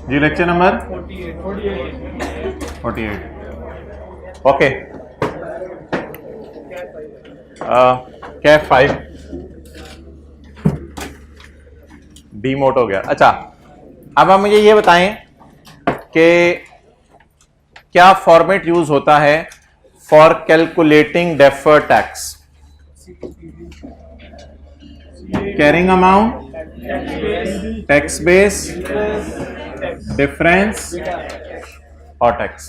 जी lecture number 48। Okay, Kaif 5 demote हो गया। अच्छा, अब आप मुझे ये बताएं कि क्या फॉर्मेट यूज होता है for calculating deferred tax? Carrying amount, tax base, difference और टैक्स।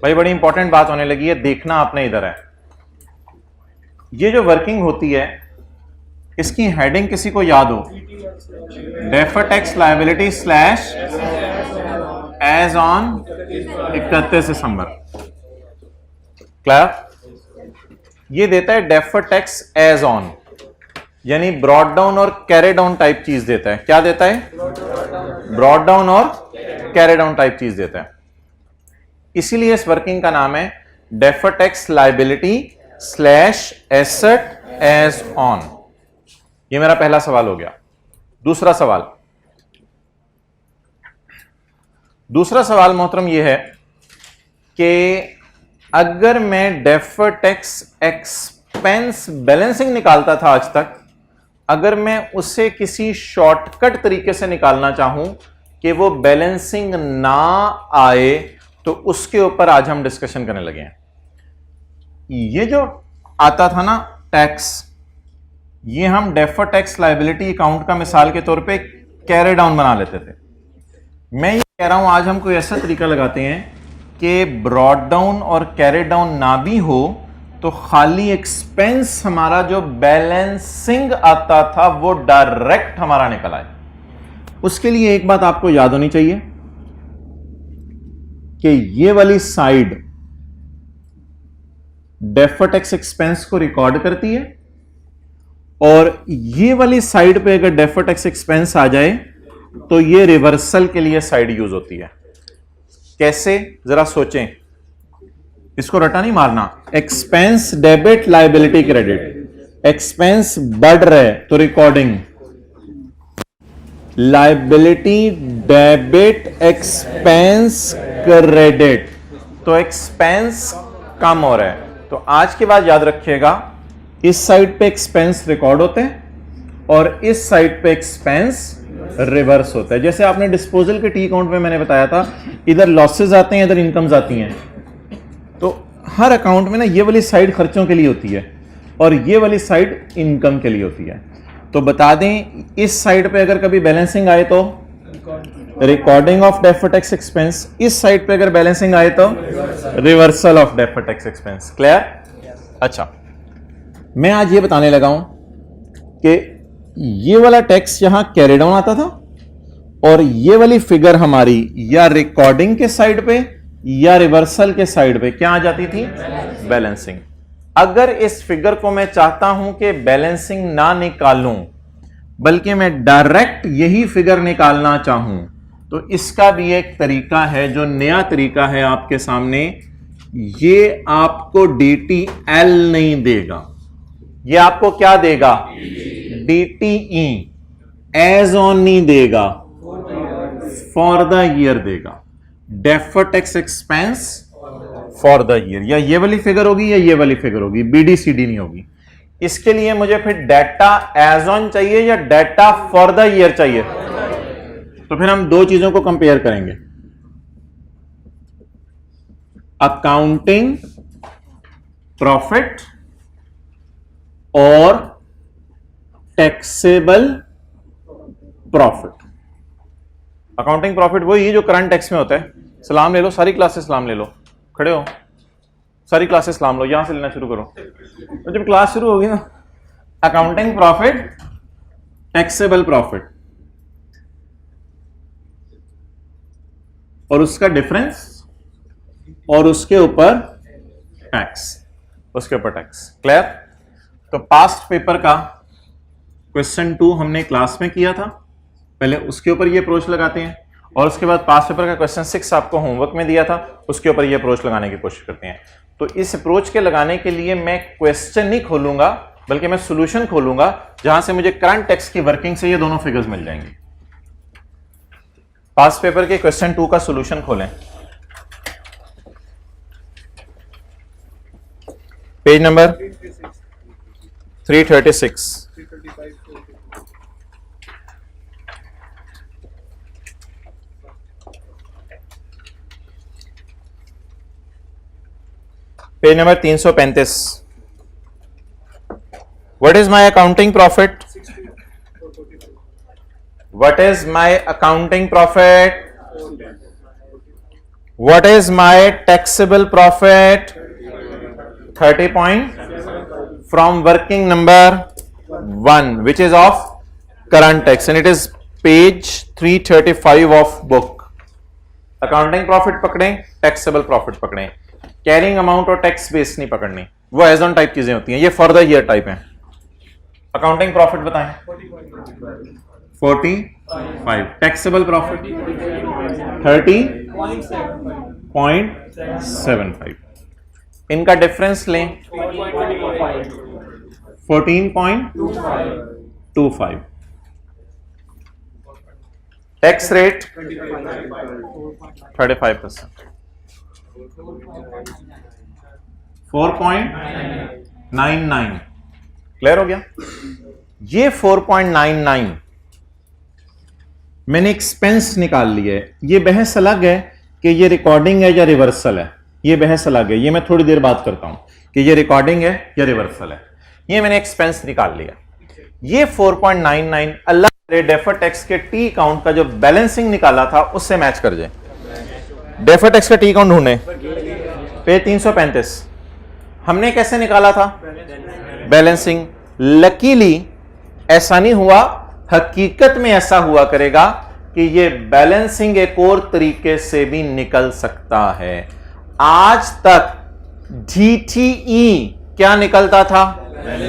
भाई बड़ी इंपॉर्टेंट बात होने लगी है, देखना आपने इधर है। ये जो वर्किंग होती है इसकी हेडिंग किसी को याद हो? Deferred tax liability slash as on 31 December. Clear? ये देता है डेफर्ड टैक्स एज ऑन, यानी ब्रॉड डाउन और कैरी डाउन टाइप चीज देता है। क्या देता है? ब्रॉड डाउन और कैरी डाउन टाइप चीज देता है। इसीलिए इस वर्किंग का नाम है deferred tax liability slash asset as on. ये मेरा पहला सवाल हो गया। दूसरा सवाल मोहतरम यह है कि अगर मैं डेफर्ड टैक्स एक्सपेंस बैलेंसिंग निकालता था आज तक, अगर मैं उसे किसी शॉर्टकट तरीके से निकालना चाहूं कि वो बैलेंसिंग ना आए, तो उसके ऊपर आज हम डिस्कशन करने लगे हैं। ये जो आता था ना टैक्स, ये हम डेफर्ड टैक्स लायबिलिटी अकाउंट का मिसाल के तौर पे कैरी डाउन बना लेते थे। मैं ये कह रहा हूं आज हम कोई ऐसा तरीका लगाते हैं कि ब्रॉड डाउन और कैरी डाउन ना भी हो तो खाली एक्सपेंस हमारा जो बैलेंसिंग आता था वो डायरेक्ट हमारा निकल आए। उसके लिए एक बात आपको याद होनी चाहिए कि ये वाली साइड डेफर्ड टैक्स एक्सपेंस को रिकॉर्ड करती है, और ये वाली साइड पे अगर डेफर्ड टैक्स एक्सपेंस आ जाए तो ये रिवर्सल के लिए साइड यूज होती है। कैसे? जरा सोचें, इसको रटा नहीं मारना। Expense debit liability credit, expense बढ़ रहे तो recording, liability debit expense credit, तो एक्सपेंस कम हो रहा है। तो आज के बाद याद रखिएगा, इस साइड पे एक्सपेंस रिकॉर्ड होते हैं और इस साइड पे एक्सपेंस रिवर्स होता है। जैसे आपने डिस्पोजल के टी अकाउंट में मैंने बताया था, इधर लॉसेस आते हैं, इधर इनकम्स आती हैं। तो हर अकाउंट में ना ये वाली साइड खर्चों के लिए होती है और ये वाली साइड इनकम के लिए होती है। तो बता दें, इस साइड पे अगर कभी बैलेंसिंग आए तो recording of deferred tax expense, इस साइड पे अगर बैलेंसिंग आए तो reversal of deferred tax expense. Clear? अच्छा, मैं आज ये बताने लगा हूं कि ये वाला टैक्स यहां कैरी डाउन आता था और ये वाली फिगर हमारी या रिकॉर्डिंग के साइड पे या रिवर्सल के साइड पे क्या आ जाती थी? बैलेंसिंग। अगर इस फिगर को मैं चाहता हूं कि बैलेंसिंग ना निकालूं बल्कि मैं डायरेक्ट यही फिगर निकालना चाहूं, तो इसका भी एक तरीका है, जो नया तरीका है आपके सामने। ये आपको DTL नहीं देगा, ये आपको क्या देगा? DTE, एज ऑन नहीं देगा, फॉर द ईयर देगा। Deferred tax expense for the year, या ये वाली फिगर होगी या ये वाली फिगर होगी, BDCD नहीं होगी। इसके लिए मुझे फिर डेटा एज ऑन चाहिए या डेटा फॉर द ईयर चाहिए? तो फिर हम दो चीजों को कंपेयर करेंगे, अकाउंटिंग प्रॉफिट और टैक्सेबल प्रॉफिट। अकाउंटिंग प्रॉफिट वही जो करंट टैक्स में होता है। सलाम ले लो, सारी क्लासेस सलाम ले लो, खड़े हो, सारी क्लासेस सलाम लो, यहां से लेना शुरू करो। तो जब क्लास शुरू होगी ना, अकाउंटिंग प्रॉफिट, टैक्सेबल प्रॉफिट और उसका डिफरेंस और उसके ऊपर टैक्स, उसके ऊपर टैक्स। क्लियर? तो पास्ट पेपर का क्वेश्चन 2 हमने क्लास में किया था, पहले उसके ऊपर ये अप्रोच लगाते हैं, और उसके बाद पास्ट पेपर का क्वेश्चन 6 आपको होमवर्क में दिया था, उसके ऊपर ये अप्रोच लगाने की कोशिश करते हैं। तो इस अप्रोच के लगाने के लिए मैं क्वेश्चन नहीं खोलूंगा बल्कि मैं सॉल्यूशन खोलूंगा, जहां से मुझे करंट टैक्स की वर्किंग से ये दोनों फिगर्स मिल जाएंगे। पास पेपर के क्वेश्चन 2 का सॉल्यूशन खोलें, page number 336। Page number 335। What is my accounting profit? What is my accounting profit? What is my taxable profit? 30 point from working number 1 which is of current tax and it is page 335 of book. Accounting profit पकड़ें, taxable profit पकड़ें, carrying amount और tax base नहीं पकड़नी, वो as on type चीजें होती हैं, ये फॉर द ईयर टाइप है। अकाउंटिंग प्रॉफिट बताएं 45, टैक्सेबल प्रॉफिट 30.75, इनका डिफरेंस लें 14.25, टैक्स रेट 35%, 4.99। क्लियर हो गया? ये 4.99 मैंने एक्सपेंस निकाल लिया है। ये बहस अलग है कि ये रिकॉर्डिंग है या रिवर्सल है, ये बहस अलग है, ये मैं थोड़ी देर बात करता हूं कि ये रिकॉर्डिंग है या रिवर्सल है। ये मैंने एक्सपेंस निकाल लिया। ये 4.99 अल्लाह करे डेफर्ड टैक्स के टी अकाउंट का जो बैलेंसिंग निकाला था उससे मैच कर जाए। डेफर्ड टैक्स का टी अकाउंट ढूंढे, पेज 335। हमने कैसे निकाला था? बैलेंसिंग। लकीली ऐसा नहीं हुआ, हकीकत में ऐसा हुआ करेगा कि ये बैलेंसिंग एक और तरीके से भी निकल सकता है। आज तक DTE क्या निकलता था?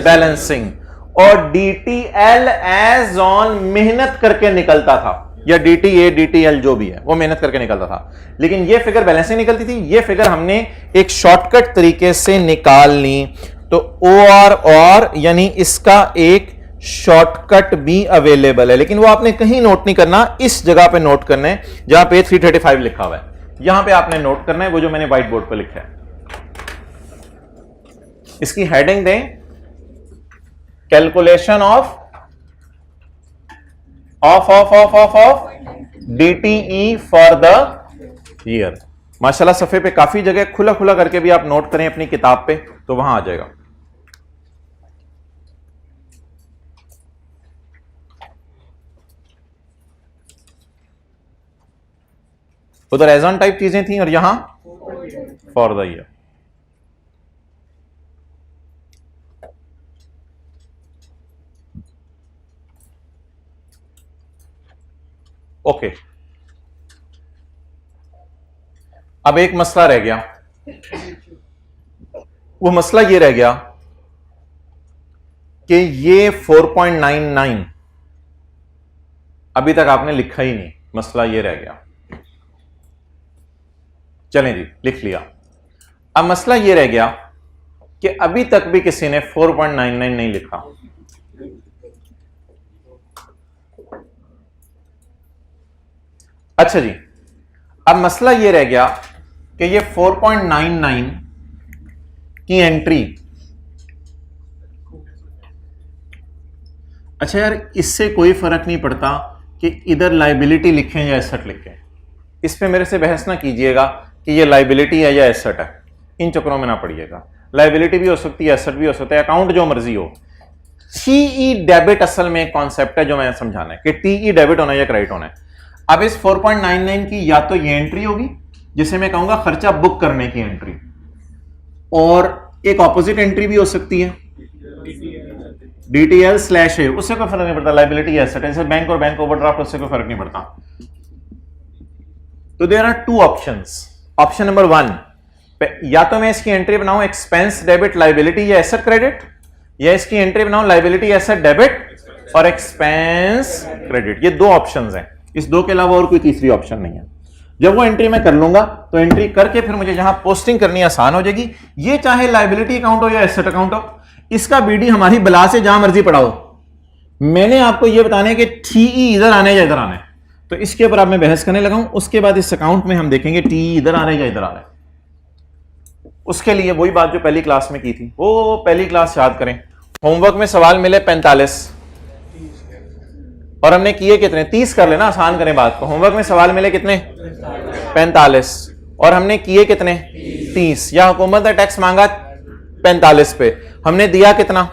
बैलेंसिंग। और DTL एज ऑन मेहनत करके निकलता था, या DTA DTL जो भी है वो मेहनत करके निकलता था। लेकिन ये फिगर बैलेंसिंग निकलती थी, ये फिगर हमने एक शॉर्टकट तरीके से निकाल ली। तो OR और यानी इसका एक शॉर्टकट भी अवेलेबल है, लेकिन वो आपने कहीं नोट नहीं करना, इस जगह पे नोट करना है जहां पे 335 लिखा हुआ है, यहां पे आपने नोट करना है वो जो मैंने व्हाइट बोर्ड पे लिखा है। इसकी हेडिंग दें calculation of DTE for the year. माशाल्लाह सफे पे काफी जगह खुला खुला करके भी आप नोट करें अपनी किताब पे तो वहां आ जाएगा। उधर एज ऑन टाइप चीजें थी और यहां फॉर द ईयर। ओके, अब एक मसला रह गया। वो मसला ये रह गया कि ये 4.99 अभी तक आपने लिखा ही नहीं, मसला ये रह गया। चलें जी, लिख लिया। अब मसला ये रह गया कि अभी तक भी किसी ने 4.99 नहीं लिखा। अच्छा जी, अब मसला ये रह गया कि ये 4.99 की एंट्री, अच्छा यार इससे कोई फर्क नहीं पड़ता कि इधर लायबिलिटी लिखें या एसेट लिखें, इस पे मेरे से बहस ना कीजिएगा कि ये लायबिलिटी है या एसेट है, इन चक्करों में ना पड़िएगा। लायबिलिटी भी हो सकती है, एसेट भी हो सकता है, अकाउंट जो मर्जी हो। टीई डेबिट असल में एक कॉन्सेप्ट है जो मैंने समझाना है कि टीई डेबिट होना है या क्रेडिट होना है। अब इस 4.99 की या तो ये एंट्री होगी जिसे मैं कहूंगा खर्चा बुक करने की एंट्री, और एक ऑपोजिट एंट्री भी हो सकती है DTL स्लैश है, उससे कोई फर्क नहीं पड़ता, लायबिलिटी एसेट है, जैसे बैंक और बैंक ओवरड्राफ्ट, उससे कोई फर्क नहीं पड़ता। तो there are two options. Option number 1, या तो मैं इसकी एंट्री बनाऊं एक्सपेंस डेबिट लायबिलिटी या एसेट क्रेडिट, या इसकी एंट्री बनाऊं लायबिलिटी एसेट डेबिट और एक्सपेंस क्रेडिट। ये दो ऑप्शंस हैं, इस दो के अलावा और कोई तीसरी ऑप्शन नहीं है। जब वो एंट्री मैं कर लूंगा तो एंट्री करके फिर मुझे जहां पोस्टिंग करनी आसान हो जाएगी। ये चाहे लायबिलिटी अकाउंट हो या एसेट अकाउंट हो, इसका बीडी हमारी बला से जहां मर्जी पढ़ाओ। मैंने आपको यह बताना है कि TE इधर आने या इधर आने, तो इसके ऊपर अब मैं बहस करने लगा हूं। उसके बाद इस अकाउंट में हम देखेंगे टी इधर आ रहा है या इधर आ रहा है। उसके लिए वही बात जो पहली क्लास में की थी, वो पहली क्लास याद करें। होमवर्क में सवाल मिले 45 और हमने किए कितने, 30 कर लेना, आसान करें बात को। होमवर्क में सवाल मिले कितने, 45 और हमने किए कितने, 30। या हुकूमत ने टैक्स मांगा 45 पे, हमने दिया कितना,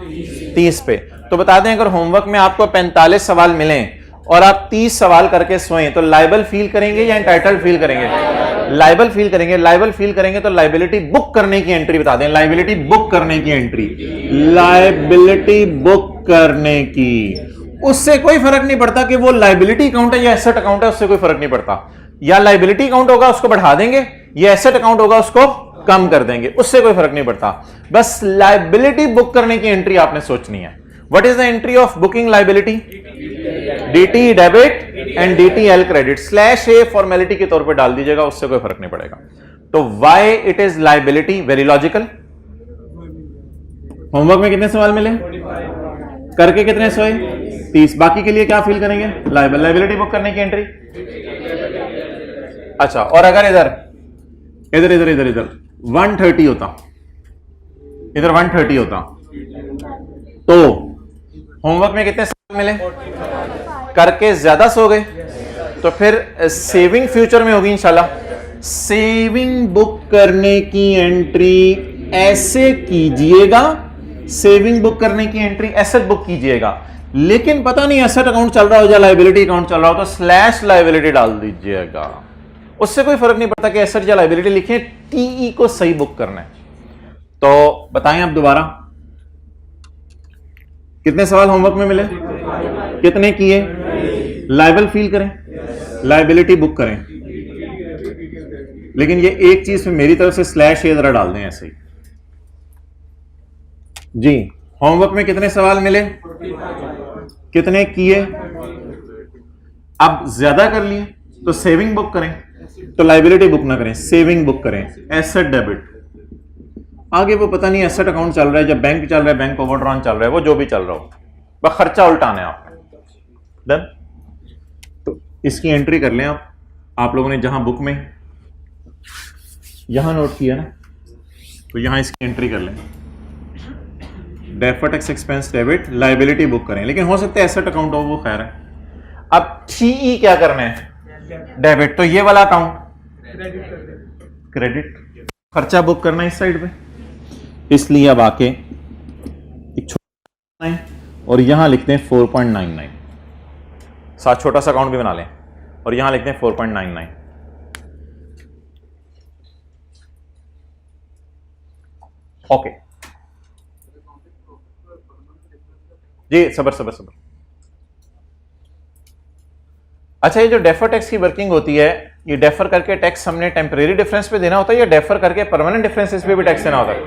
30 पे। तो बता दें अगर होमवर्क में आपको 45 सवाल मिले और आप 30 सवाल करके सोएं तो लायबल फील करेंगे या एंटाइटल्ड फील करेंगे? लायबल फील करेंगे। लायबल फील करेंगे तो लायबिलिटी बुक करने की एंट्री बता दें। लायबिलिटी बुक करने की एंट्री, लायबिलिटी बुक करने की। उससे कोई फर्क नहीं पड़ता कि वो लायबिलिटी अकाउंट है या एसेट अकाउंट है, उससे कोई फर्क नहीं पड़ता। या लायबिलिटी अकाउंट होगा उसको बढ़ा देंगे, या एसेट अकाउंट होगा उसको कम कर देंगे, उससे कोई फर्क नहीं पड़ता। बस लायबिलिटी बुक करने की एंट्री आपने सोचनी है। What is the entry of booking liability? DT debit and DTL credit slash a formality के तौर पे डाल दीजिएगा, उससे कोई फर्क नहीं पड़ेगा। तो why it is liability? Very logical. Homework में कितने सवाल मिले, करके कितने सोए, 30। बाकी के लिए क्या फील करेंगे, लायबल। लायबिलिटी बुक करने की एंट्री। अच्छा, और अगर इधर इधर इधर इधर इधर 130 होता, इधर 130 होता, तो होमवर्क में कितने सवाल मिले, करके ज्यादा सो गए, तो फिर सेविंग फ्यूचर में होगी इंशाल्लाह। सेविंग बुक करने की एंट्री ऐसे कीजिएगा, सेविंग बुक करने की एंट्री एसेट बुक कीजिएगा। लेकिन पता नहीं एसेट अकाउंट चल रहा हो या लायबिलिटी अकाउंट चल रहा हो, तो स्लैश लायबिलिटी डाल दीजिएगा, उससे कोई फर्क नहीं पड़ता कि एसेट या लायबिलिटी लिखें, टीई को सही बुक करना है। तो बताएं अब दोबारा, कितने सवाल होमवर्क में मिले, कितने किए, लायबल फील करें, लायबिलिटी बुक करें। लेकिन ये एक चीज में मेरी तरफ से स्लैश ये जरा डाल दें ऐसे ही जी। होमवर्क में कितने सवाल मिले, कितने किए, अब ज्यादा कर लिए तो सेविंग बुक करें, तो लायबिलिटी बुक ना करें, सेविंग बुक करें, एसेट डेबिट। आगे वो पता नहीं एसेट अकाउंट चल रहा है, जब बैंक चल रहा है, बैंक ओवरड्रॉन चल रहा है, वो जो भी चल रहा हो, बस खर्चा उल्टाना है आपने। डन। तो इसकी एंट्री कर लें आप लोगों ने जहां बुक में यहां नोट किया ना, तो यहां इसकी एंट्री कर लें। Deferred tax expense debit, liability book करें। लेकिन हो सकता है एसेट अकाउंट हो, वो खैर है। अब टीई क्या करना है, डेबिट, तो ये वाला अकाउंट क्रेडिट, खर्चा बुक करना है इस साइड पे। इसलिए अब आके एक छोटा और यहां लिखते हैं 4.99, साथ छोटा सा अकाउंट भी बना लें और यहां लिखते हैं 4.99। ओके जी, सबर सबर सबर। अच्छा, ये जो डेफर टैक्स की वर्किंग होती है, ये डेफर करके टैक्स हमने टेम्परेरी डिफरेंस पे देना होता है या डेफर करके परमानेंट डिफरेंसेस पे भी टैक्स देना होता है?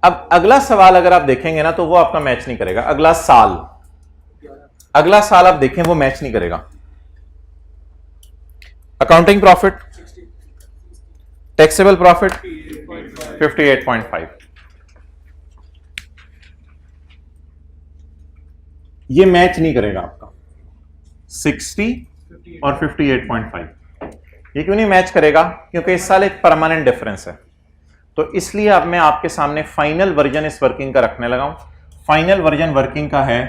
अब अगला सवाल अगर आप देखेंगे ना तो वो आपका मैच नहीं करेगा। अगला साल आप देखें वो मैच नहीं करेगा। अकाउंटिंग प्रॉफिट, टैक्सेबल प्रॉफिट 58.5, ये मैच नहीं करेगा आपका 60 और 58.5। ये क्यों नहीं मैच करेगा? क्योंकि इस साल एक परमानेंट डिफरेंस है। तो इसलिए अब मैं आपके सामने फाइनल वर्जन इस वर्किंग का रखने लगा हूं। फाइनल वर्जन वर्किंग का है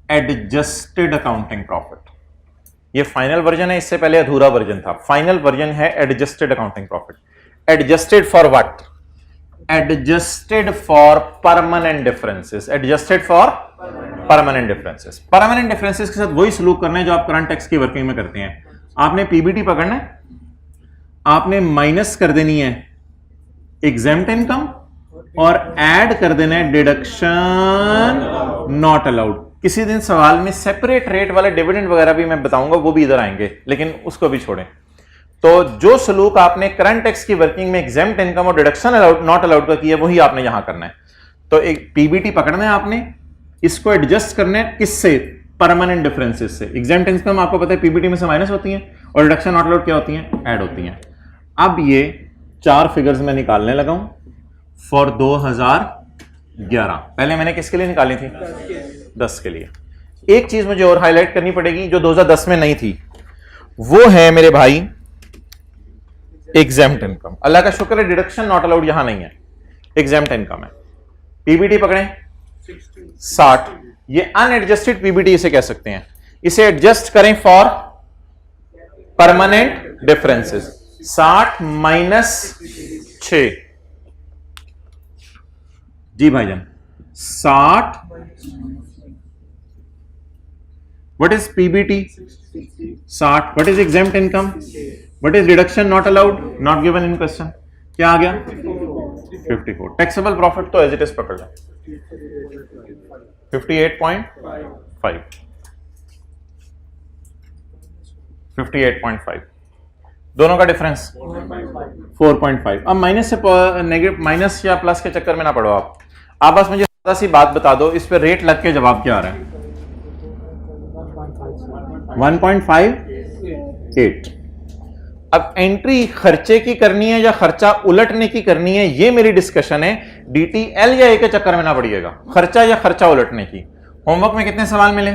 एडजस्टेड अकाउंटिंग प्रॉफिट। ये फाइनल वर्जन है, इससे पहले अधूरा वर्जन था। फाइनल वर्जन है adjusted accounting profit. Adjusted for what? Adjusted for permanent differences. Adjusted for permanent differences. Permanent differences के साथ वही सलूक करना है जो आप करंट टैक्स की वर्किंग में करते हैं। आपने पीबीटी पकड़ना है, आपने माइनस कर देनी है एग्जेम्प्ट इनकम और ऐड कर देना है डिडक्शन नॉट अलाउड। किसी दिन सवाल में सेपरेट रेट वाले डिविडेंड वगैरह भी मैं बताऊंगा, वो भी इधर आएंगे, लेकिन उसको भी छोड़ें। तो जो सलूक आपने करंट टैक्स की वर्किंग में एग्जेम्प्ट इनकम और डिडक्शन अलाउड नॉट अलाउड का किया, वही आपने यहां करना है। तो एक पीबीटी पकड़ना है आपने, इसको एडजस्ट करना है किससे? परमानेंट डिफरेंसेस से। एग्जेम्प्ट इनकम आपको पता है पीबीटी में से माइनस होती है और डिडक्शन नॉट अलाउड क्या होती है? ऐड होती हैं। अब ये 4 फिगर्स में निकालने लगा हूं फॉर 2011। पहले मैंने किसके लिए निकाली थी? 10 के लिए। एक चीज मुझे और हाईलाइट करनी पड़ेगी जो 2010 में नहीं थी। वो है मेरे भाई एग्जेम्प्ट इनकम। अल्लाह का शुक्र है डिडक्शन नॉट अलाउड यहां नहीं है, एग्जेम्प्ट इनकम है। पीबीटी पकड़ें 60, ये अनएडजस्टेड पीबीटी इसे कह सकते हैं। इसे एडजस्ट करें फॉर परमानेंट डिफरेंसेस। 60 माइनस 6 जी भाईजान 60। What is PBT 60। What is exempt income, what is deduction not allowed, not given in question, क्या आ गया 54। टैक्सेबल प्रॉफिट तो एज इट इज पकड़ लें 58.5 58.5, दोनों का डिफरेंस 4.5। अब माइनस से नेगेटिव, माइनस या प्लस के चक्कर में ना पड़ो आप बस मुझे सादा सी बात बता दो, इस पे रेट लग के जवाब क्या आ रहा है 1.58। अब एंट्री खर्चे की करनी है या खर्चा उलटने की करनी है, ये मेरी डिस्कशन है। डीटीएल या ए के चक्कर में ना पड़िएगा, खर्चा या खर्चा उलटने की। होमवर्क में कितने सवाल मिले,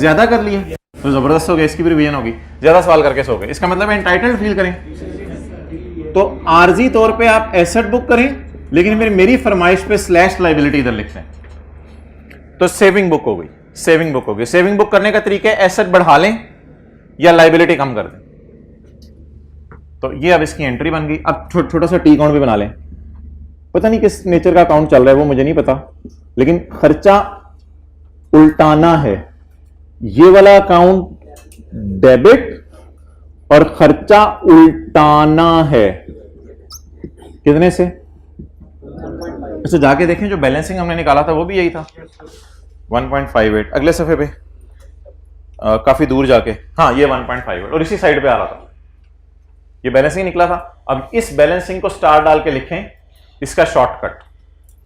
ज्यादा कर लिए तो जबरदस्त हो गया, इसकी भी रिवीजन होगी। ज्यादा सवाल करके सो गए, इसका मतलब एंटाइटल्ड फील करें। तो आर्जी तौर पे आप एसेट बुक करें, लेकिन मेरी फरमाइश पे स्लैश लाइबिलिटी इधर लिख लें, तो सेविंग बुक हो गई। सेविंग बुक हो गई। सेविंग बुक करने का तरीका है एसेट बढ़ा लें या लाइबिलिटी कम कर दें। तो ये अब इसकी एंट्री बन गई। अब छोटा सा टी अकाउंट भी बना लें। पता नहीं किस नेचर का अकाउंट चल रहा है वो मुझे नहीं पता, लेकिन खर्चा उल्टाना है। ये वाला अकाउंट डेबिट और खर्चा उल्टाना है कितने से। अच्छा जाके देखें, जो बैलेंसिंग हमने निकाला था वो भी यही था 1.58। अगले सफे पे काफी दूर जाके, हाँ ये 1.58 और इसी साइड पे आ रहा था, ये बैलेंसिंग निकला था। अब इस बैलेंसिंग को स्टार डाल के लिखें, इसका शॉर्टकट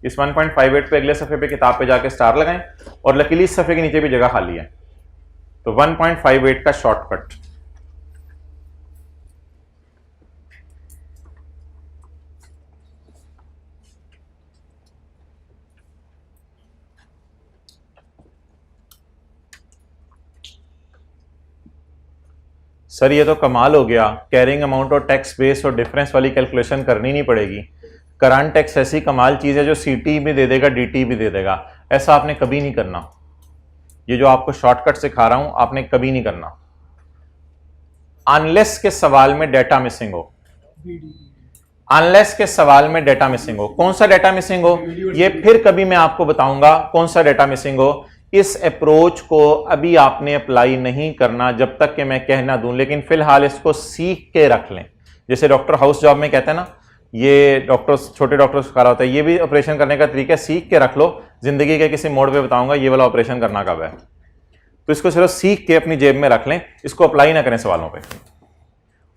इस 1.58 पे अगले सफे पे किताब पे जाके स्टार लगाएं, और लकीली इस सफे के नीचे भी जगह खाली है, तो 1.58 का शॉर्टकट। सर ये तो कमाल हो गया, कैरिंग अमाउंट और टैक्स बेस और डिफरेंस वाली कैलकुलेशन करनी नहीं पड़ेगी। करंट टैक्स ऐसी कमाल चीज है जो सीटी भी दे देगा, डीटी भी दे देगा। ऐसा आपने कभी नहीं करना। ये जो आपको शॉर्टकट सिखा रहा हूं आपने कभी नहीं करना, अनलेस के सवाल में डेटा मिसिंग हो। अनलेस के सवाल में डेटा मिसिंग हो। कौन सा डेटा मिसिंग हो ये फिर कभी मैं आपको बताऊंगा, कौन सा डेटा मिसिंग हो। इस अप्रोच को अभी आपने अप्लाई नहीं करना जब तक कि मैं कह ना दूं, लेकिन फिलहाल इसको सीख के रख लें। जैसे डॉक्टर हाउस जॉब में कहते हैं ना, ये डॉक्टर्स छोटे डॉक्टर्स को करा होता है, ये भी ऑपरेशन करने का तरीका सीख के रख लो। जिंदगी के किसी मोड़ पे बताऊंगा ये वाला ऑपरेशन करना कब है, तो इसको सिर्फ सीख के अपनी जेब में रख लें, इसको अप्लाई ना करें सवालों पे।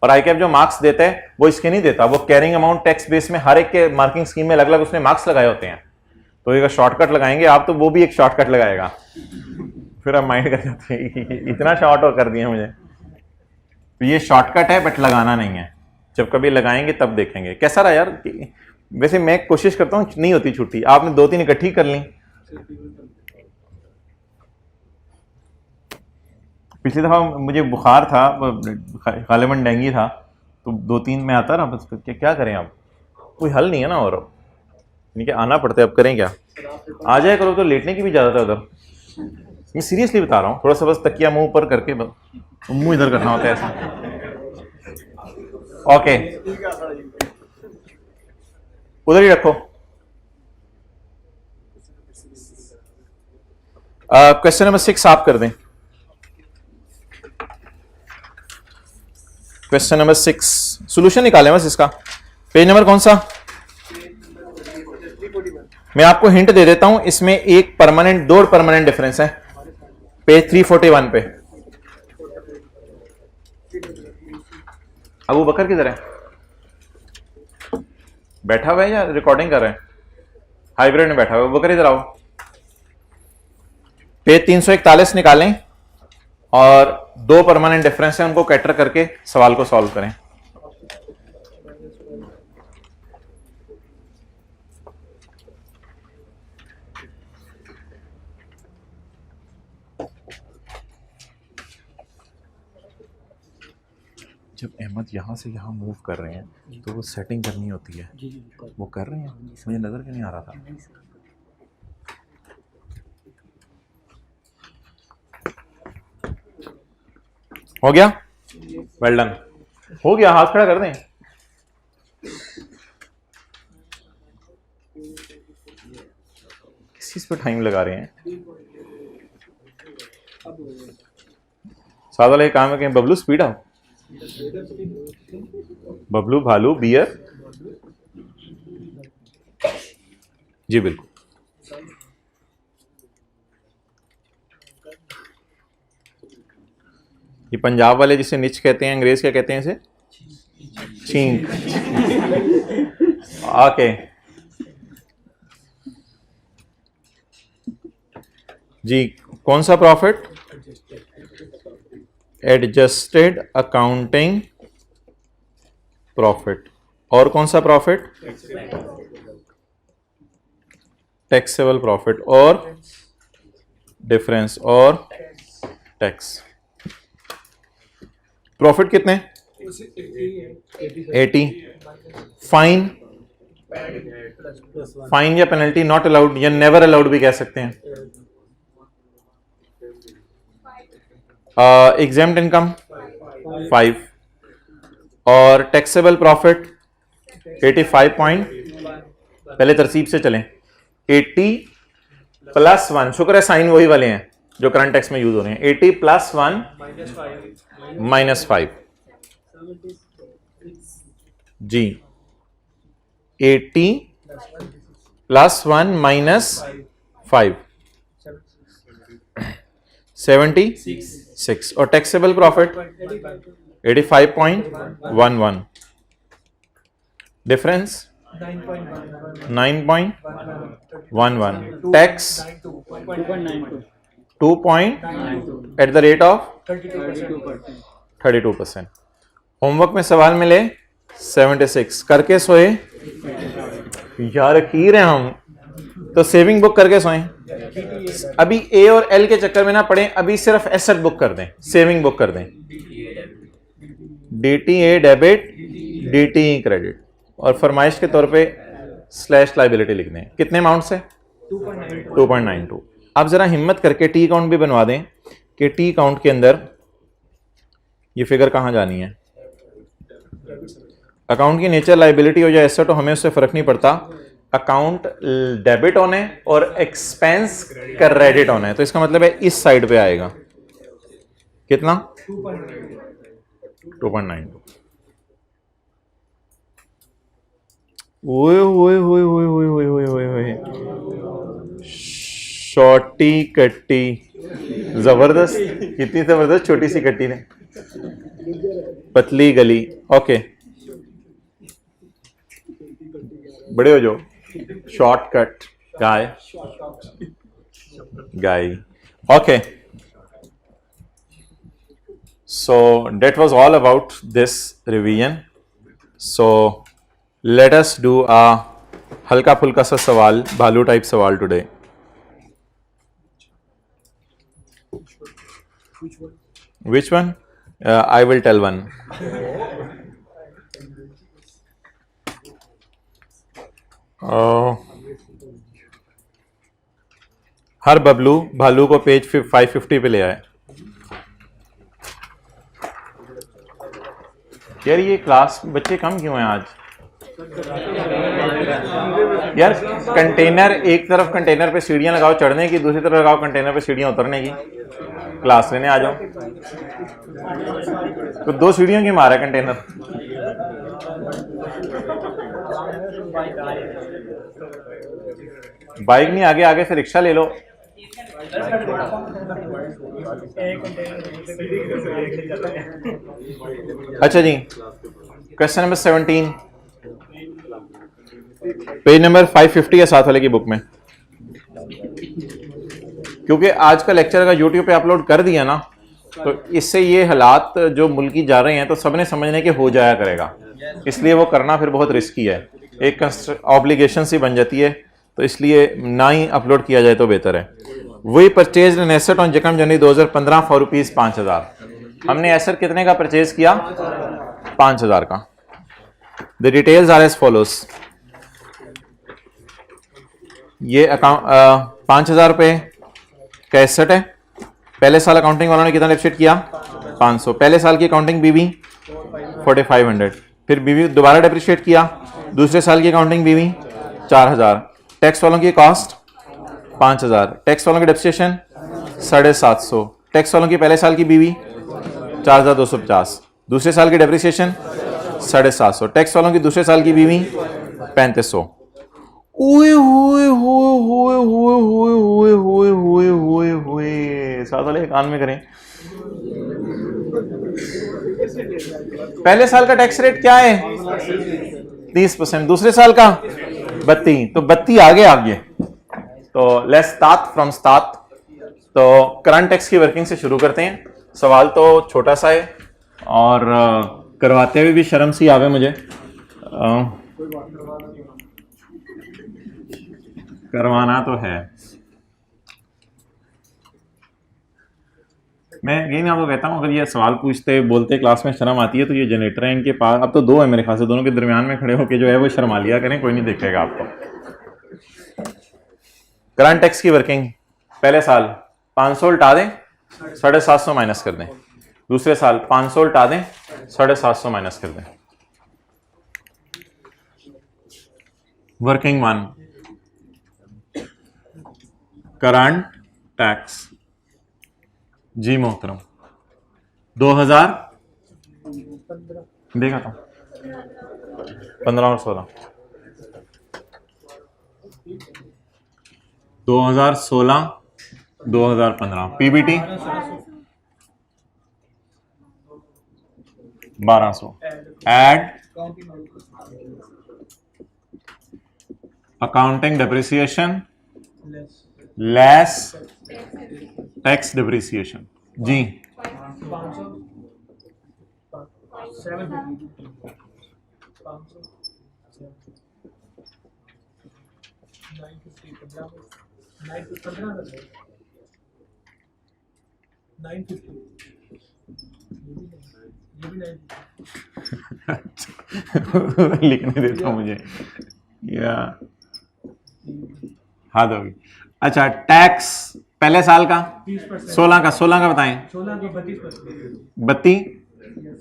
और आईकैप जो मार्क्स देता है वो इसके नहीं देता, वो कैरिंग अमाउंट टैक्स बेस में हर एक के मार्किंग स्कीम में अलग अलग उसने मार्क्स लगाए होते हैं। तो एक शॉर्टकट लगाएंगे आप, तो वो भी एक शॉर्टकट लगाएगा, फिर आप माइंड कर जाते हैं इतना शॉर्ट और कर दिया मुझे। तो ये शॉर्टकट है बट लगाना नहीं है, जब कभी लगाएंगे तब देखेंगे कैसा रहा यार। वैसे मैं कोशिश करता हूँ नहीं होती छुट्टी, आपने 2-3 इकट्ठी कर ली। पिछली दफा मुझे बुखार था, गालिबन डेंगू था, तो 2-3 में आता ना, बस क्या करें अब, कोई हल नहीं है ना, और यानी कि आना पड़ता है, अब करें क्या। आ जाए करो तो लेटने की भी इजाजत है उधर, मैं सीरियसली बता रहा हूँ। थोड़ा सा बस तकिया मुंह ऊपर करके मुंह इधर करना होता है ऐसा। ओके उधर ही रखो। क्वेश्चन नंबर 6 आप कर दें। क्वेश्चन नंबर 6 सॉल्यूशन निकालें बस इसका। पेज नंबर कौन सा, मैं आपको हिंट दे देता हूं, इसमें एक परमानेंट, 2 परमानेंट डिफरेंस है। पेज 341 पे। अबू बकर किधर है, बैठा हुआ है या रिकॉर्डिंग कर रहे हैं? हाइब्रिड में बैठा हुआ है। अबू बकर इधर आओ। पेज 341 निकालें और 2 परमानेंट डिफरेंस है, उनको कैटर करके सवाल को सॉल्व करें। जब अहमद यहाँ से यहाँ मूव कर रहे हैं तो वो सेटिंग करनी होती है, वो कर रहे हैं, मुझे नज़र क्यों नहीं आ रहा था। हो गया, वेल डन, हो गया, हाथ खड़ा कर दें। किस चीज पे टाइम लगा रहे हैं? सादा वाला काम है कि बबलू स्पीड आओ, बबलू भालू बियर, जी बिल्कुल। ये पंजाब वाले जिसे निच कहते हैं, अंग्रेज क्या कहते हैं इसे? छींक। ओके जी, कौन सा प्रॉफिट? Adjusted accounting profit. और कौन सा प्रॉफिट? टैक्सेबल प्रॉफिट और डिफरेंस और टैक्स। प्रॉफिट कितने? 80। फाइन, फाइन या पेनल्टी नॉट अलाउड या नेवर अलाउड भी कह सकते हैं। एग्जेम्प्ट इनकम 5 और टैक्सेबल प्रॉफिट 85 पहले तरसीब से चलें। 80 + 1, शुक्र है साइन वही वाले हैं जो करंट टैक्स में यूज हो रहे हैं। 80 + 1 -5 जी, 80 + 1 -5 76 और taxable profit 85.11, difference 9.11, tax 2.32%। Homework में सवाल मिले 76 करके सोए यार, खीर है हम तो सेविंग बुक करके सोएं। अभी ए और एल के चक्कर में ना पड़े, अभी सिर्फ एसेट बुक कर दें, सेविंग बुक कर दें। DTA डेबिट, DTE क्रेडिट और फरमाइश के तौर पे स्लैश लाइबिलिटी लिख दें। कितने अमाउंट से? 2.92। आप जरा हिम्मत करके टी अकाउंट भी बनवा दें कि टी अकाउंट के अंदर ये फिगर कहां जानी है। अकाउंट की नेचर लाइबिलिटी हो या एसेट हो, हमें उससे फर्क नहीं पड़ता। अकाउंट डेबिट होना है और एक्सपेंस क्रेडिट होना है, तो इसका मतलब है इस साइड पे आएगा कितना? 2.92। ओए ओए ओए ओए ओए ओए ओए ओए ओए, शॉर्टी कट्टी, जबरदस्त, कितनी जबरदस्त छोटी सी कट्टी ने, पतली गली। ओके बड़े हो जो, shortcut guy guy. Okay, so that was all about this revision. So let us do a हल्का फुल्का सा सवाल, भालू टाइप सवाल today. Which one? I will tell one. हर बबलू भालू को पेज 550 पे ले आए। यार ये क्लास बच्चे कम क्यों हैं आज? यार कंटेनर, एक तरफ कंटेनर पे सीढ़ियां लगाओ चढ़ने की, दूसरी तरफ लगाओ कंटेनर पे सीढ़ियां उतरने की। क्लास लेने आ जाओ। तो 2 सीढ़ियों की मार है कंटेनर। बाइक नहीं, आगे आगे से रिक्शा ले लो। अच्छा जी, क्वेश्चन नंबर 17 पेज नंबर 550 है साथ वाले की बुक में। क्योंकि आज का लेक्चर का यूट्यूब पे अपलोड कर दिया ना, तो इससे ये हालात जो मुल्की जा रहे हैं तो सबने समझने के हो जाया करेगा, इसलिए वो करना फिर बहुत रिस्की है, एक ऑब्लिगेशन सी बन जाती है, तो इसलिए ना ही अपलोड किया जाए तो बेहतर है। वही purchase an asset on 1 January 2015 for ₹5000। हमने एसेट कितने का परचेज किया? 5,000 का। The details are as follows. ये अकाउंट 5,000 रुपये का एसेट है। पहले साल अकाउंटिंग वालों ने कितना डेबिट किया? 500। पहले साल की अकाउंटिंग बीवी 4500। फिर बीवी दोबारा डेप्रिशिएट किया। दूसरे साल की अकाउंटिंग बीवी 4000। टैक्स वालों की कॉस्ट 5000। टैक्स वालों की डेप्रिसिएशन 750। टैक्स वालों की पहले साल की बीवी 4250। दूसरे साल की डेप्रिसिएशन 750। टैक्स वालों की दूसरे साल की बीवी 3500। ओए होए होए होए होए होए होए होए होए होए होए, साथ वाले कान में करें। पहले साल का टैक्स रेट क्या है? 30%। दूसरे साल का 32। तो 32 आगे। तो लेट्स स्टार्ट फ्रॉम स्टार्ट। तो करंट टैक्स की वर्किंग से शुरू करते हैं। सवाल तो छोटा सा है और करवाते हुए भी शर्म सी आवे मुझे। करवाना तो है। मैं अगेन आपको कहता हूँ, अगर ये सवाल पूछते बोलते क्लास में शर्म आती है तो ये जनरेटर है इनके पास। अब तो दो है मेरे ख्याल से, दोनों के दरमियान में खड़े होकर जो है वो शर्मा लिया करें, कोई नहीं देखेगा आपको। करंट टैक्स की वर्किंग, पहले साल 500 उल्टा दें, 750 माइनस कर दें। दूसरे साल 500 उल्टा दें, 750 माइनस कर दें। Working 1, current tax. जी मोहतरम 2000 देखा था 15 और 16 2016 2015 PBT 1200 add accounting depreciation less tax depreciation. जी 950 लिखने देता हूं मुझे या हाँ होगी। अच्छा टैक्स पहले साल का 16 का बताएं। 32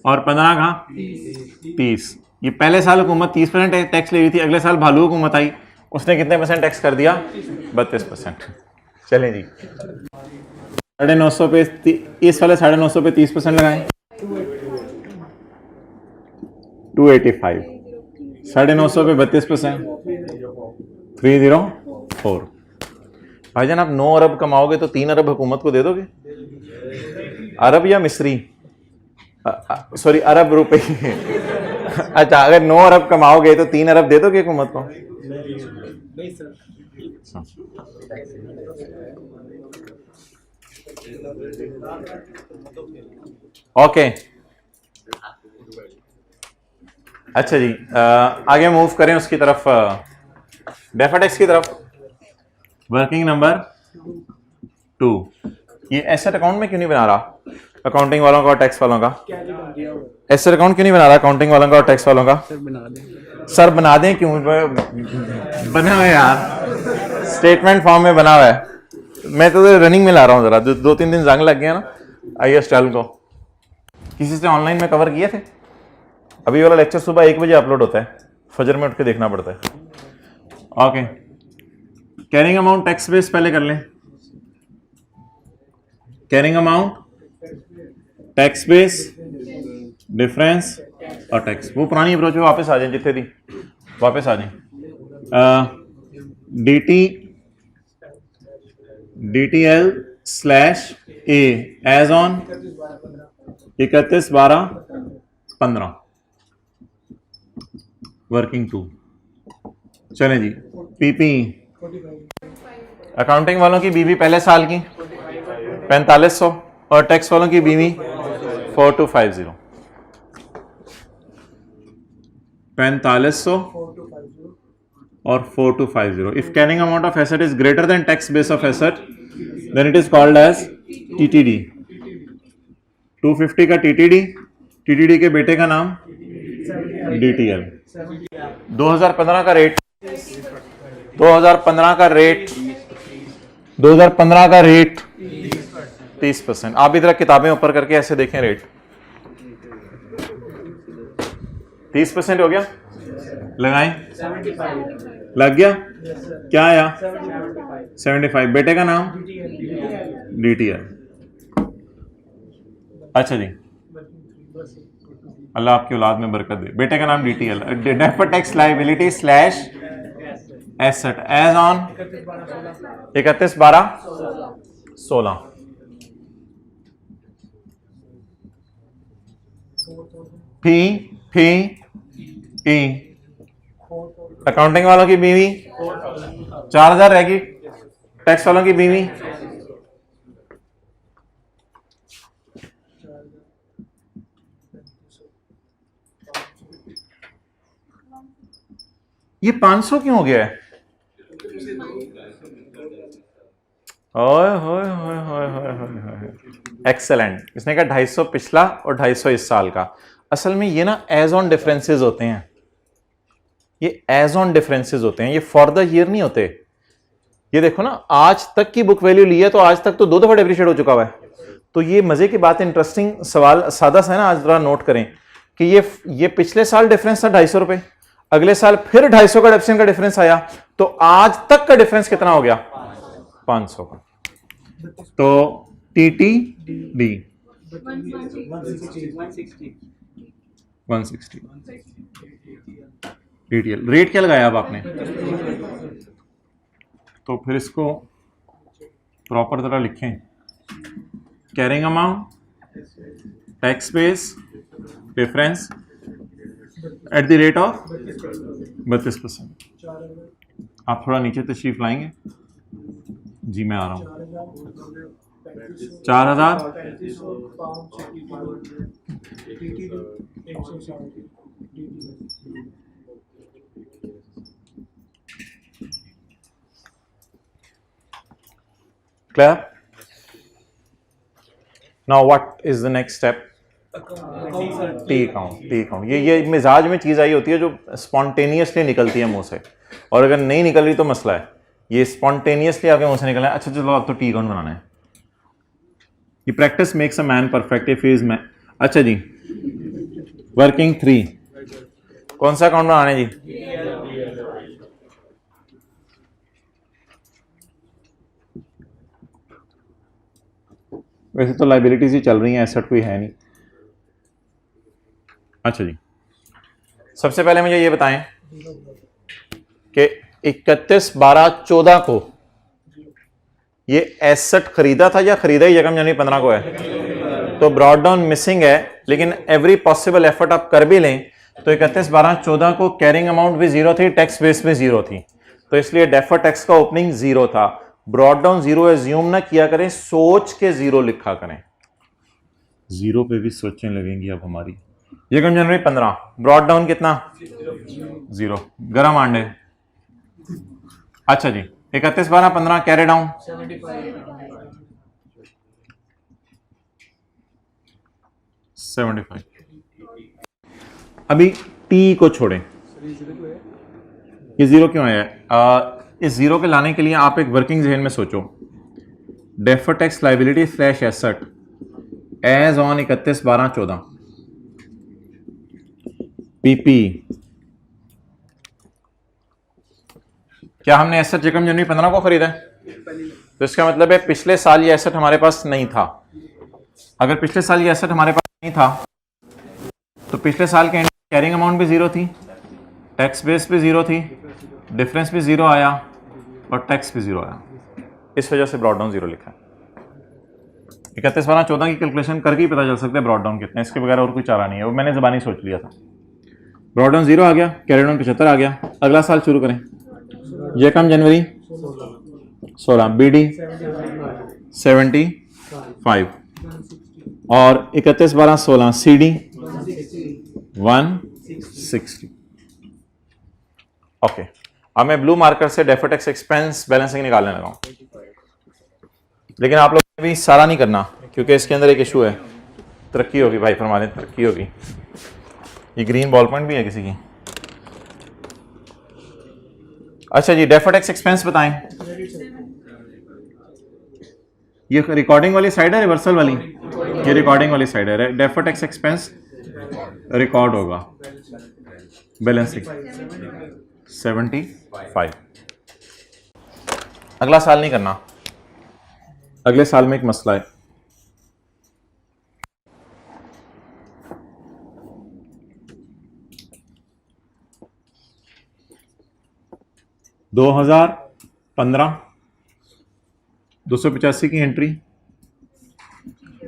और 15 का 30। ये पहले साल हुकूमत 30% टैक्स ले रही थी, अगले साल भालू हुकूमत आई, उसने कितने % टैक्स कर दिया? 32%। चलें जी 950 पे इस वाले 950 पे 30% लगाएं, 285। 950 पे 32% 304। भाईजान आप 9 अरब कमाओगे तो 3 अरब हुकूमत को दे दोगे? अरब या मिस्री, सॉरी अरब रुपए। अच्छा अगर 9 अरब कमाओगे तो 3 अरब दे दोगे हुकूमत को? ओके अच्छा जी आगे मूव करें उसकी तरफ, डेफिनेट्स की तरफ। वर्किंग नंबर 2, ये एसेट अकाउंट में क्यों नहीं बना रहा अकाउंटिंग वालों का और टैक्स वालों का? एसेट अकाउंट क्यों नहीं बना रहा अकाउंटिंग वालों का और टैक्स वालों का? सर बना दें क्यों? बना हुआ है यार, स्टेटमेंट फॉर्म में बना हुआ है। मैं तो रनिंग में ला रहा हूँ जरा, 2-3 दिन जंग लग गया ना IAS टैल को। किसी से ऑनलाइन में कवर किए थे? अभी वाला लेक्चर सुबह 1 बजे अपलोड होता है, फजर में उठ के देखना पड़ता है। Okay carrying amount tax base पहले कर लें। Carrying amount tax base difference और टैक्स, वो पुरानी अप्रोच में वापस आ जाए, जितने थी वापस आ जाए। DTL/A as on 31/12/15 working 2। चलें जी PP अकाउंटिंग वालों की बीवी पहले साल की 4500 और टैक्स वालों की बीवी 4250। 4500 और 4250। If carrying amount of asset is greater than tax base of asset then it is called as TTD। 250 का TTD के बेटे का नाम DTL। 2015 का रेट 2015 का रेट 2015 का रेट 30%। आप इधर किताबें ऊपर करके ऐसे देखें, रेट 30% हो गया, लगाएं, लग गया, क्या आया 75। बेटे का नाम DTL। अच्छा जी, अल्लाह आपकी औलाद में बरकत दे। बेटे का नाम DTL। Deferred tax liability slash asset as on 31/12/16। फी फी ई अकाउंटिंग वालों की बीवी 4000 रहेगी, टैक्स वालों की बीवी ये 500 क्यों हो गया है? ओए होए होए होए होए होए, एक्सेलेंट। इसने कहा 250 पिछला और 250 इस साल का। असल में ये ना एज ऑन डिफरेंसेस होते हैं, ये एज ऑन डिफरेंसेस होते हैं, ये फॉर द ईयर नहीं होते। ये देखो ना, आज तक की बुक वैल्यू ली है तो आज तक तो 2 दफा डेप्रिशिएट हो चुका हुआ है। तो ये मजे की बात, इंटरेस्टिंग सवाल सादा सा है ना, आज जरा नोट करें कि ये पिछले साल डिफरेंस था 250 रुपए, अगले साल फिर 250 का डेप्रिसिएशन का डिफरेंस आया, तो आज तक का डिफरेंस कितना हो गया 500 का। तो TTD 160 DTL। रेट क्या लगाया अब आपने? तो फिर इसको प्रॉपर तरह लिखें, carrying amount, tax base, difference at the rate of 32%। आप थोड़ा नीचे तशरीफ लाएंगे जी, मैं आ रहा हूं। 4000 clear? Now what is the next step? T account. ये मिजाज में चीज आई होती है जो स्पॉन्टेनियसली निकलती है मुंह से, और अगर नहीं निकल रही तो मसला है। ये स्पॉन्टेनियसली आपके मुंह से निकलना है। अच्छा चलो, अब तो टी अकाउंट बनाना है। ये practice makes a man perfect if he is man. अच्छा जी, वर्किंग 3 कौन सा अकाउंट बनाना है जी? वैसे तो लाइबिलिटीज ही चल रही हैं, एसेट कोई है नहीं। अच्छा जी, सबसे पहले मुझे ये बताएं कि 31/12/14 को ये एसेट खरीदा था या खरीदा ही 1 जनवरी 15 को है? तो ब्रॉड डाउन मिसिंग है, लेकिन एवरी पॉसिबल एफर्ट आप कर भी लें तो 31/12/14 को कैरिंग अमाउंट भी 0 थी, टैक्स बेस भी 0 थी, तो इसलिए डेफर टैक्स का ओपनिंग 0 था। ब्रॉड डाउन 0 एज्यूम ना किया करें, सोच के 0 लिखा करें। 0 पे भी सोचने लगेंगी अब हमारी। 1 जनवरी 15 ब्रॉड डाउन कितना? 0। गरम आंडे। अच्छा जी, 31/12/15 कैरी डाउन 75। अभी टी को छोड़ें, ये 0 क्यों आया है? इस 0 के लाने के लिए आप एक वर्किंग जहन में सोचो, defer tax liability slash asset as on 31/12/14 PP। क्या हमने एसेट 1 जनवरी 15 को खरीदा है? तो इसका मतलब है पिछले साल ये एसेट हमारे पास नहीं था। अगर पिछले साल ये एसेट हमारे पास नहीं था तो पिछले साल के कैरिंग अमाउंट भी 0 थी, टैक्स बेस भी 0 थी, डिफरेंस भी 0 आया और टैक्स भी 0 आया। इस वजह से ब्रॉड डाउन 0 लिखा है। 31/12/14 की कैलकुलेशन करके ही पता चल सकता है ब्रॉड डाउन कितना है, इसके बगैर और कोई चारा नहीं है। वो मैंने ज़बानी सोच लिया था। ब्रॉड डाउन 0 आ गया, कैरी डाउन 75 आ गया। अगला साल शुरू करें। 1 जनवरी 16 BD 75 और 31/12/16 CD 160। ओके, अब मैं ब्लू मार्कर से डेफर टैक्स एक्सपेंस बैलेंसिंग निकालने लगा हूं, लेकिन आप लोग ने भी सारा नहीं करना क्योंकि इसके अंदर एक इशू है। तरक्की होगी भाई, फरमा दें तरक्की होगी। ये ग्रीन बॉल पॉइंट भी है किसी की? अच्छा जी, डेफर्ड टैक्स एक्सपेंस बताएं। ये रिकॉर्डिंग वाली साइड है रिवर्सल वाली? ये रिकॉर्डिंग वाली साइड है। डेफर्ड टैक्स एक्सपेंस रिकॉर्ड होगा बैलेंसिंग 75। अगला साल नहीं करना, अगले साल में एक मसला है। दो 285 की एंट्री,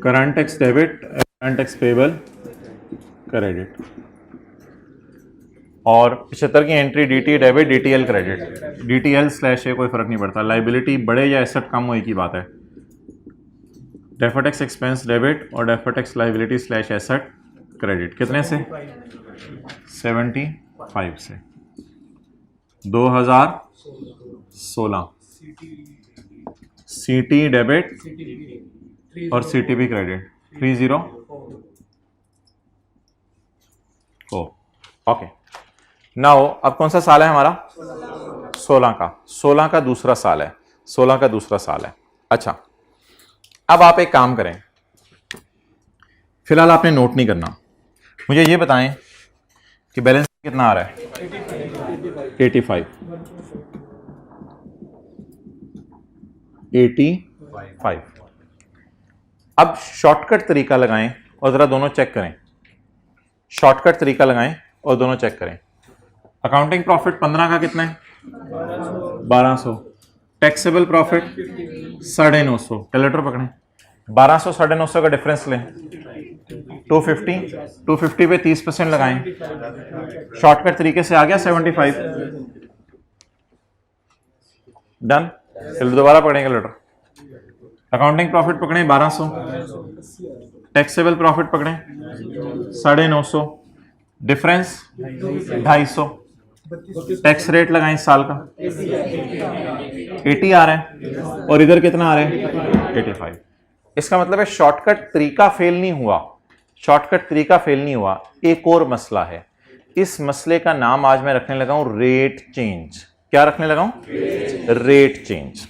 current tax debit, current tax payable credit, और 75 की एंट्री DT debit DTL credit. DTL slash है, कोई फर्क नहीं पड़ता, लाइबिलिटी बढ़े या एसेट कम हो एक ही बात है। डेफर्ड टैक्स एक्सपेंस डेबिट और deferred tax liability slash asset credit कितने से? 75 से। 2016 सीटी डेबिट और सीटीबी क्रेडिट 30 ओके। नाउ अब कौन सा साल है हमारा? 16 का दूसरा साल है। 16 का दूसरा साल है। अच्छा, अब आप एक काम करें, फिलहाल आपने नोट नहीं करना, मुझे ये बताएं कि बैलेंस कितना आ रहा है? 85। अब शॉर्टकट तरीका लगाएं और जरा दोनों चेक करें। शॉर्टकट तरीका लगाएं और दोनों चेक करें। अकाउंटिंग प्रॉफिट 15 का कितना है? 1200। Taxable profit 950। कैलकुलेटर पकड़ें। 1200 950 का डिफरेंस लें 250 पे 30% लगाएं। शॉर्टकट तरीके से आ गया 75। डन। चलो दोबारा पकड़ें कैलकुलेटर। अकाउंटिंग प्रॉफिट पकड़ें 1200, टैक्सेबल प्रॉफिट पकड़ें 950, डिफरेंस 250, टैक्स रेट लगाएं साल का 80 आ रहा है, और इधर कितना आ रहा है? 85। इसका मतलब है शॉर्टकट तरीका फेल नहीं हुआ। शॉर्टकट तरीका फेल नहीं हुआ। एक और मसला है, इस मसले का नाम आज मैं रखने लगा हूं रेट चेंज। क्या रखने लगा हूं? Rate change.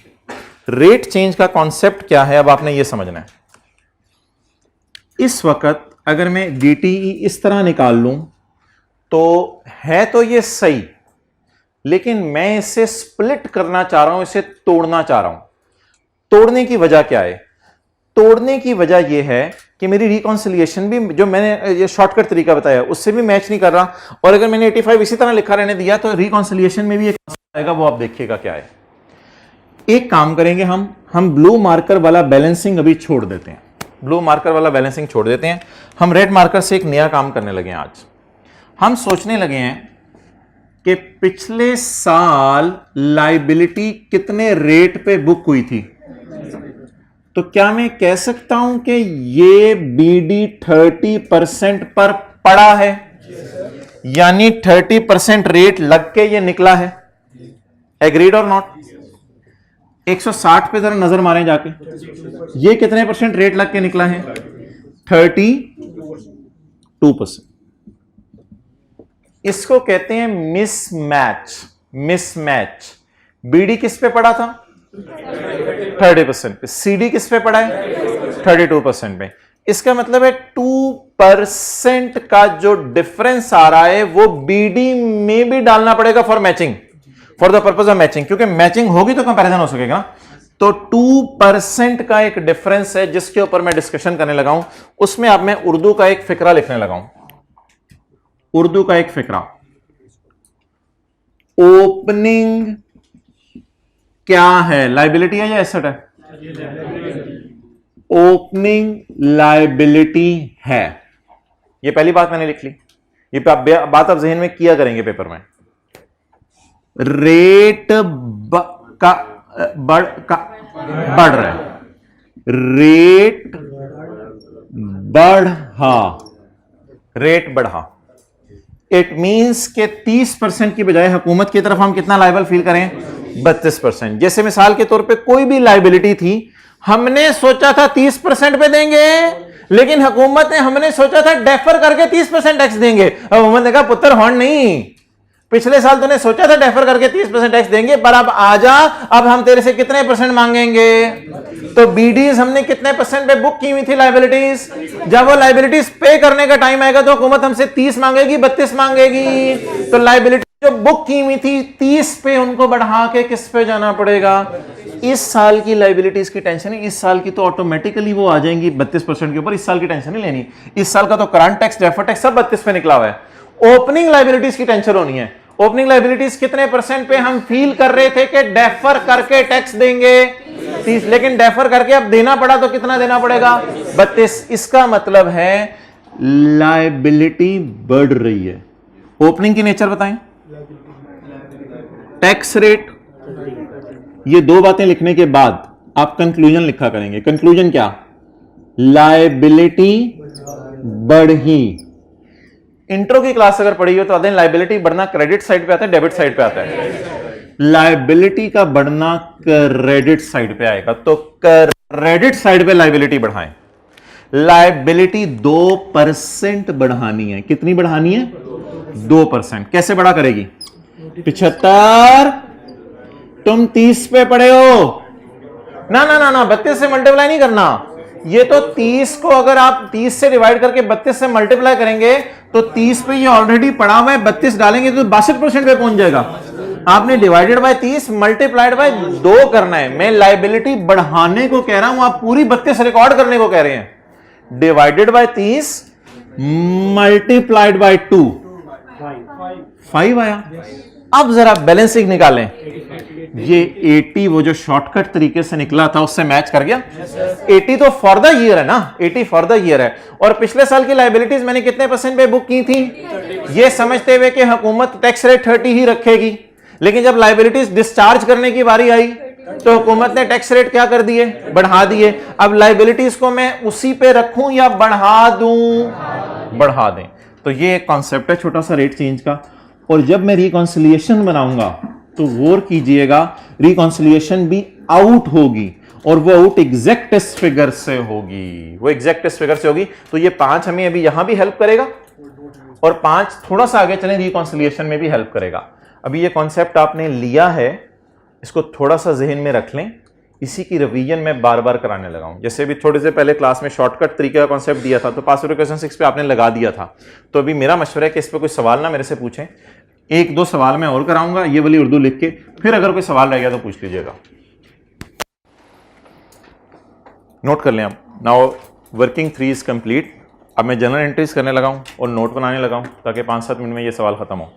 रेट चेंज का कॉन्सेप्ट क्या है, अब आपने ये समझना है। इस वक्त अगर मैं डीटीई इस तरह निकाल लूं तो है तो ये सही, लेकिन मैं इसे स्प्लिट करना चाह रहा हूं, इसे तोड़ना चाह रहा हूं। तोड़ने की वजह क्या है? तोड़ने की वजह यह है कि मेरी रिकॉन्सिलिएशन भी, जो मैंने ये शॉर्टकट तरीका बताया, उससे भी मैच नहीं कर रहा, और अगर मैंने 85 इसी तरह लिखा रहने दिया तो रिकॉन्सिलिएशन में भी एक मसला आएगा, वो आप देखिएगा क्या है। एक काम करेंगे, हम ब्लू मार्कर वाला बैलेंसिंग अभी छोड़ देते हैं। ब्लू मार्कर वाला बैलेंसिंग छोड़ देते हैं। हम रेड मार्कर से एक नया काम करने लगे हैं। आज हम सोचने लगे हैं कि पिछले साल लायबिलिटी कितने रेट पे बुक हुई थी। तो क्या मैं कह सकता हूं कि ये बीडी 30% पर पड़ा है, यानी 30% रेट लग के ये निकला है? एग्रीड और नॉट? 160 पे जरा नजर मारें जाके, ये कितने परसेंट रेट लग के निकला है? 32%। इसको कहते हैं मिसमैच। मिसमैच। बीडी किस पे पड़ा था? 30% पे। सीडी किस पे पड़ा है? 32% पे। इसका मतलब है 2% का जो डिफरेंस आ रहा है वो बीडी में भी डालना पड़ेगा for matching, for the purpose of matching, क्योंकि मैचिंग होगी तो कंपैरिजन हो सकेगा। तो 2% का एक डिफरेंस है जिसके ऊपर मैं डिस्कशन करने लगा हूं। उसमें अब मैं उर्दू का एक फिक्रा लिखने लगा हूं। उर्दू का एक फिक्रा। ओपनिंग क्या है? लायबिलिटी है या एसेट है? ओपनिंग लायबिलिटी है। ये पहली बात मैंने लिख ली। ये बात आप जहन में किया करेंगे पेपर में। रेट बढ़ रहा है। रेट बढ़ा। इट मींस के 30% की बजाय हुकूमत की तरफ हम कितना लायबल फील करें? 32%। जैसे मिसाल के तौर पे कोई भी लायबिलिटी थी, हमने सोचा था 30% पे देंगे, लेकिन हुकूमत ने, हमने सोचा था डेफर करके 30% टैक्स देंगे। अब हुकूमत ने कहा पुत्र हॉर्न नहीं, पिछले साल तूने सोचा था डेफर करके 30% टैक्स देंगे, पर अब आजा, अब हम तेरे से कितने परसेंट मांगेंगे। तो बीडीज हमने कितने परसेंट पे बुक की हुई थी लाइबिलिटीज, जब वो लाइबिलिटीज पे करने का टाइम आएगा तो हुकूमत हमसे 30 मांगेगी, 32 मांगेगी। तो लाइबिलिटी जो बुक की हुई थी 30 पे, उनको बढ़ा के किस पे जाना पड़ेगा। इस साल की लाइबिलिटीज की टेंशन है, इस साल की तो ऑटोमेटिकली वो आ जाएंगी 32% के ऊपर, इस साल की टेंशन नहीं लेनी। इस साल का तो करंट टैक्स, डेफर टैक्स सब 32 पे निकला हुआ है। ओपनिंग लाइबिलिटीज की टेंशन होनी है। ओपनिंग लाइबिलिटीज कितने परसेंट पे हम फील कर रहे थे कि डेफर करके टैक्स देंगे 30, लेकिन डेफर करके अब देना पड़ा तो कितना देना पड़ेगा, 32। इसका मतलब है लाइबिलिटी बढ़ रही है। ओपनिंग की नेचर बताएं, टैक्स रेट, ये दो बातें लिखने के बाद आप कंक्लूजन लिखा करेंगे। कंक्लूजन क्या, लाइबिलिटी बढ़ी। इंट्रो की क्लास अगर पढ़ी हो तो आधे लाइबिलिटी बढ़ना क्रेडिट साइड पे आता है, डेबिट साइड पे आता है। लाइबिलिटी का बढ़ना क्रेडिट साइड पे आएगा, तो क्रेडिट साइड पे लाइबिलिटी बढ़ाएं। लाइबिलिटी 2% बढ़ानी है। कितनी बढ़ानी है, 2%। कैसे बढ़ा करेगी, 75 तुम 30 पे पड़े हो, ना ना ना ना 32 से मल्टीप्लाई नहीं करना। ये तो 30 को अगर आप 30 से डिवाइड करके 32 से मल्टीप्लाई करेंगे तो 30 पे ये ऑलरेडी पड़ा हुआ है, 32 डालेंगे तो 62% पे पहुंच जाएगा। आपने डिवाइडेड बाय 30 मल्टीप्लाइड बाय 2 करना है। मैं लाइबिलिटी बढ़ाने को कह रहा हूं, आप पूरी 32 रिकॉर्ड करने को कह रहे हैं। डिवाइडेड बाय 30 मल्टीप्लाइड बाय 2, 5 आया। अब जरा बैलेंसिंग निकालें। ये 80 वो जो शॉर्टकट तरीके से निकला था उससे मैच कर गया। 80 तो फॉर द ईयर है ना, 80 फॉर द ईयर है। और पिछले साल की लाइबिलिटीज मैंने कितने परसेंट पे बुक की थी, ये समझते हुए कि हुकूमत टैक्स रेट 30 ही रखेगी। लेकिन जब लाइबिलिटीज डिस्चार्ज करने की बारी आई तो हुकूमत ने टैक्स रेट क्या कर दिए, बढ़ा दिए। अब लाइबिलिटीज को मैं उसी पे रखूं या बढ़ा दूं, बढ़ा दें। तो ये कॉन्सेप्ट है छोटा सा रेट चेंज का। और जब मैं रिकॉन्सिलिएशन बनाऊंगा तो गौर कीजिएगा, रिकॉन्सिलिएशन भी आउट होगी और वो आउट एग्जैक्टेस्ट फिगर से होगी, वो एग्जैक्टेस्ट फिगर से होगी। तो ये 5 हमें अभी यहां भी हेल्प करेगा और 5 थोड़ा सा आगे चलें रिकॉन्सिलिएशन में भी हेल्प करेगा। अभी ये कॉन्सेप्ट आपने लिया है, इसको थोड़ा सा जहन में रख लें। इसी की रिवीजन मैं बार बार कराने लगा हूं। जैसे भी थोड़े से पहले क्लास में शॉर्टकट तरीके का कॉन्सेप्ट दिया था तो पास क्वेश्चन 6 पे आपने लगा दिया था। तो अभी मेरा मशवरा है कि इस पर कोई सवाल ना मेरे से पूछें, 1-2 सवाल मैं और कराऊंगा ये वाली उर्दू लिख के, फिर अगर कोई सवाल रह गया तो पूछ लीजिएगा। नोट कर लें आप। Now working 3 is complete. अब मैं जनरल एंट्रीज करने लगा हूं और नोट बनाने लगा हूं ताकि 5-7 मिनट में ये सवाल खत्म हो।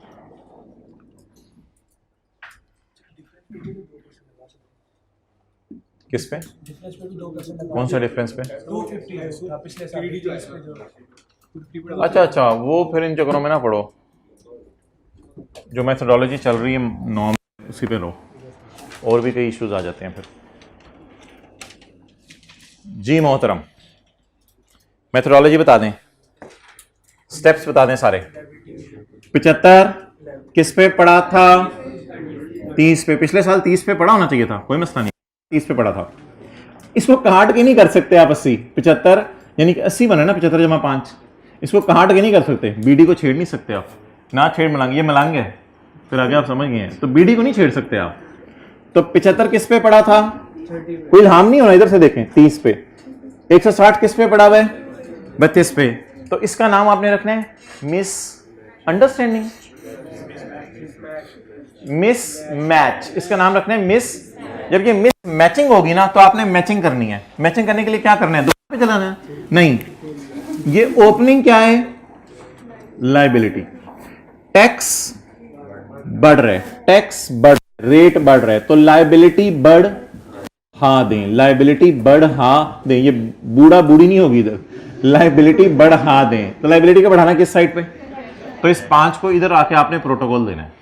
किस पे, कौन सा डिफरेंस पे? अच्छा, वो फिर इन चक्करों में ना पढ़ो, जो मेथोडोलॉजी चल रही है नॉर्म उसी पे रहो, और भी कई इश्यूज आ जाते हैं फिर। जी मोहतरम, मेथोडोलॉजी बता दें, स्टेप्स बता दें सारे। 75 किस पे पड़ा था, 30 पे। पिछले साल 30 पे पड़ा होना चाहिए था, कोई मसला नहीं, 30 पे पड़ा था। इसको काट के नहीं कर सकते आप 80, 75 यानी कि 80 बना ना, 75 जमा 5, इसको काट के नहीं कर सकते। बीडी को छेड़ नहीं सकते आप, ना छेड़ मलांग, ये मलांग है, फिर आगे आप समझ गए हैं। तो बीडी को नहीं छेड़ सकते आप। तो 75 किस पे पड़ा था, कोई इल्हाम नहीं होना, इधर से देखें 30 पे। 160 किस पे पड़ा हुआ है, 32 पे। तो इसका नाम आपने रखना है मिस अंडरस्टैंडिंग, मिस मैच, इसका नाम रखना है मिस। जब ये मिस मैचिंग होगी ना तो आपने मैचिंग करनी है। मैचिंग करने के लिए क्या करना है, 2 पे चलाना है नहीं। ये ओपनिंग क्या है, लाइबिलिटी, टैक्स बढ़ रहा है, टैक्स बढ़, रेट बढ़ रहा है, तो लाइबिलिटी बढ़ा दें, लाइबिलिटी बढ़ा दें। ये बूढ़ा बूढ़ी नहीं होगी इधर, लाइबिलिटी बढ़ा दें। तो लाइबिलिटी का बढ़ाना किस साइड पे, तो इस 5 को इधर आके आपने प्रोटोकॉल देना है।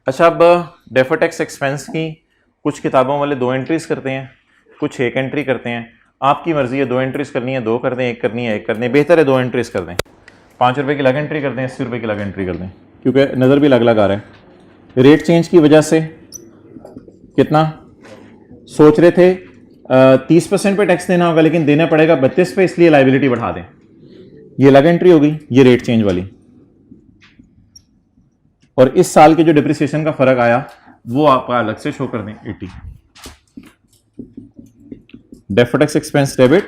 अच्छा, अब डेफर टैक्स एक्सपेंस की कुछ किताबों वाले 2 एंट्रीज करते हैं, कुछ 1 एंट्री करते हैं। आपकी मर्जी है, 2 एंट्रीज करनी है 2 कर दें, 1 करनी है 1 कर दें। बेहतर है 2 एंट्रीज कर दें। 5 रुपए की अलग एंट्री कर दें, 80 रुपए की अलग एंट्री कर दें, क्योंकि नज़र भी अलग अलग आ रहा है। रेट चेंज की वजह से कितना सोच रहे थे 30% पे टैक्स देना होगा, लेकिन देना पड़ेगा 32 पे, इसलिए लाइबिलिटी बढ़ा दें। ये अलग एंट्री हो गई, ये रेट चेंज वाली। और इस साल के जो डिप्रिसिएशन का फर्क आया वो आप अलग से शो कर दें 80। Deferred tax expense debit,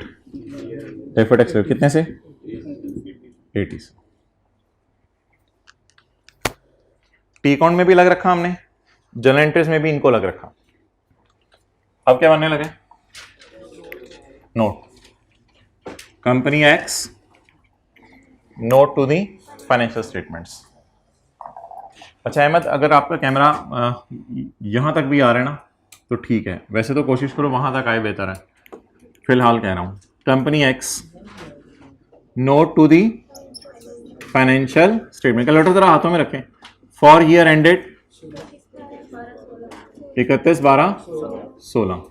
deferred tax कितने से 80 से। टी अकाउंट में भी लग रखा हमने, जनरल एंट्रीज में भी इनको लग रखा। अब क्या बनने लगे, note company X, note to the financial statements. अच्छा अहमद, अगर आपका कैमरा यहां तक भी आ रहा है ना तो ठीक है, वैसे तो कोशिश करो वहां तक आए, बेहतर है। फिलहाल कह रहा हूं company X, note to the financial statement. Calculator जरा हाथों में रखें। For year ended 31/12/16।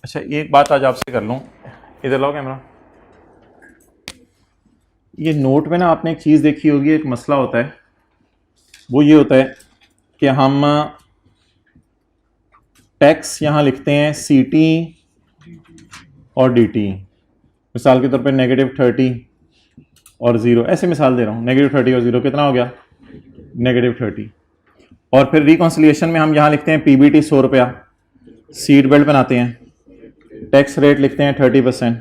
अच्छा एक बात आज आपसे कर लूं, इधर लाओ कैमरा। ये नोट में ना आपने एक चीज़ देखी होगी, एक मसला होता है, वो ये होता है कि हम टैक्स यहाँ लिखते हैं सीटी और डीटी। मिसाल के तौर पे -30 और 0, ऐसे मिसाल दे रहा हूँ। -30 और 0 कितना हो गया, -30। और फिर रिकॉन्सिलिएशन में हम यहाँ लिखते हैं पीबीटी 100 रुपया, सीट बेल्ट बनाते हैं, टैक्स रेट लिखते हैं 30%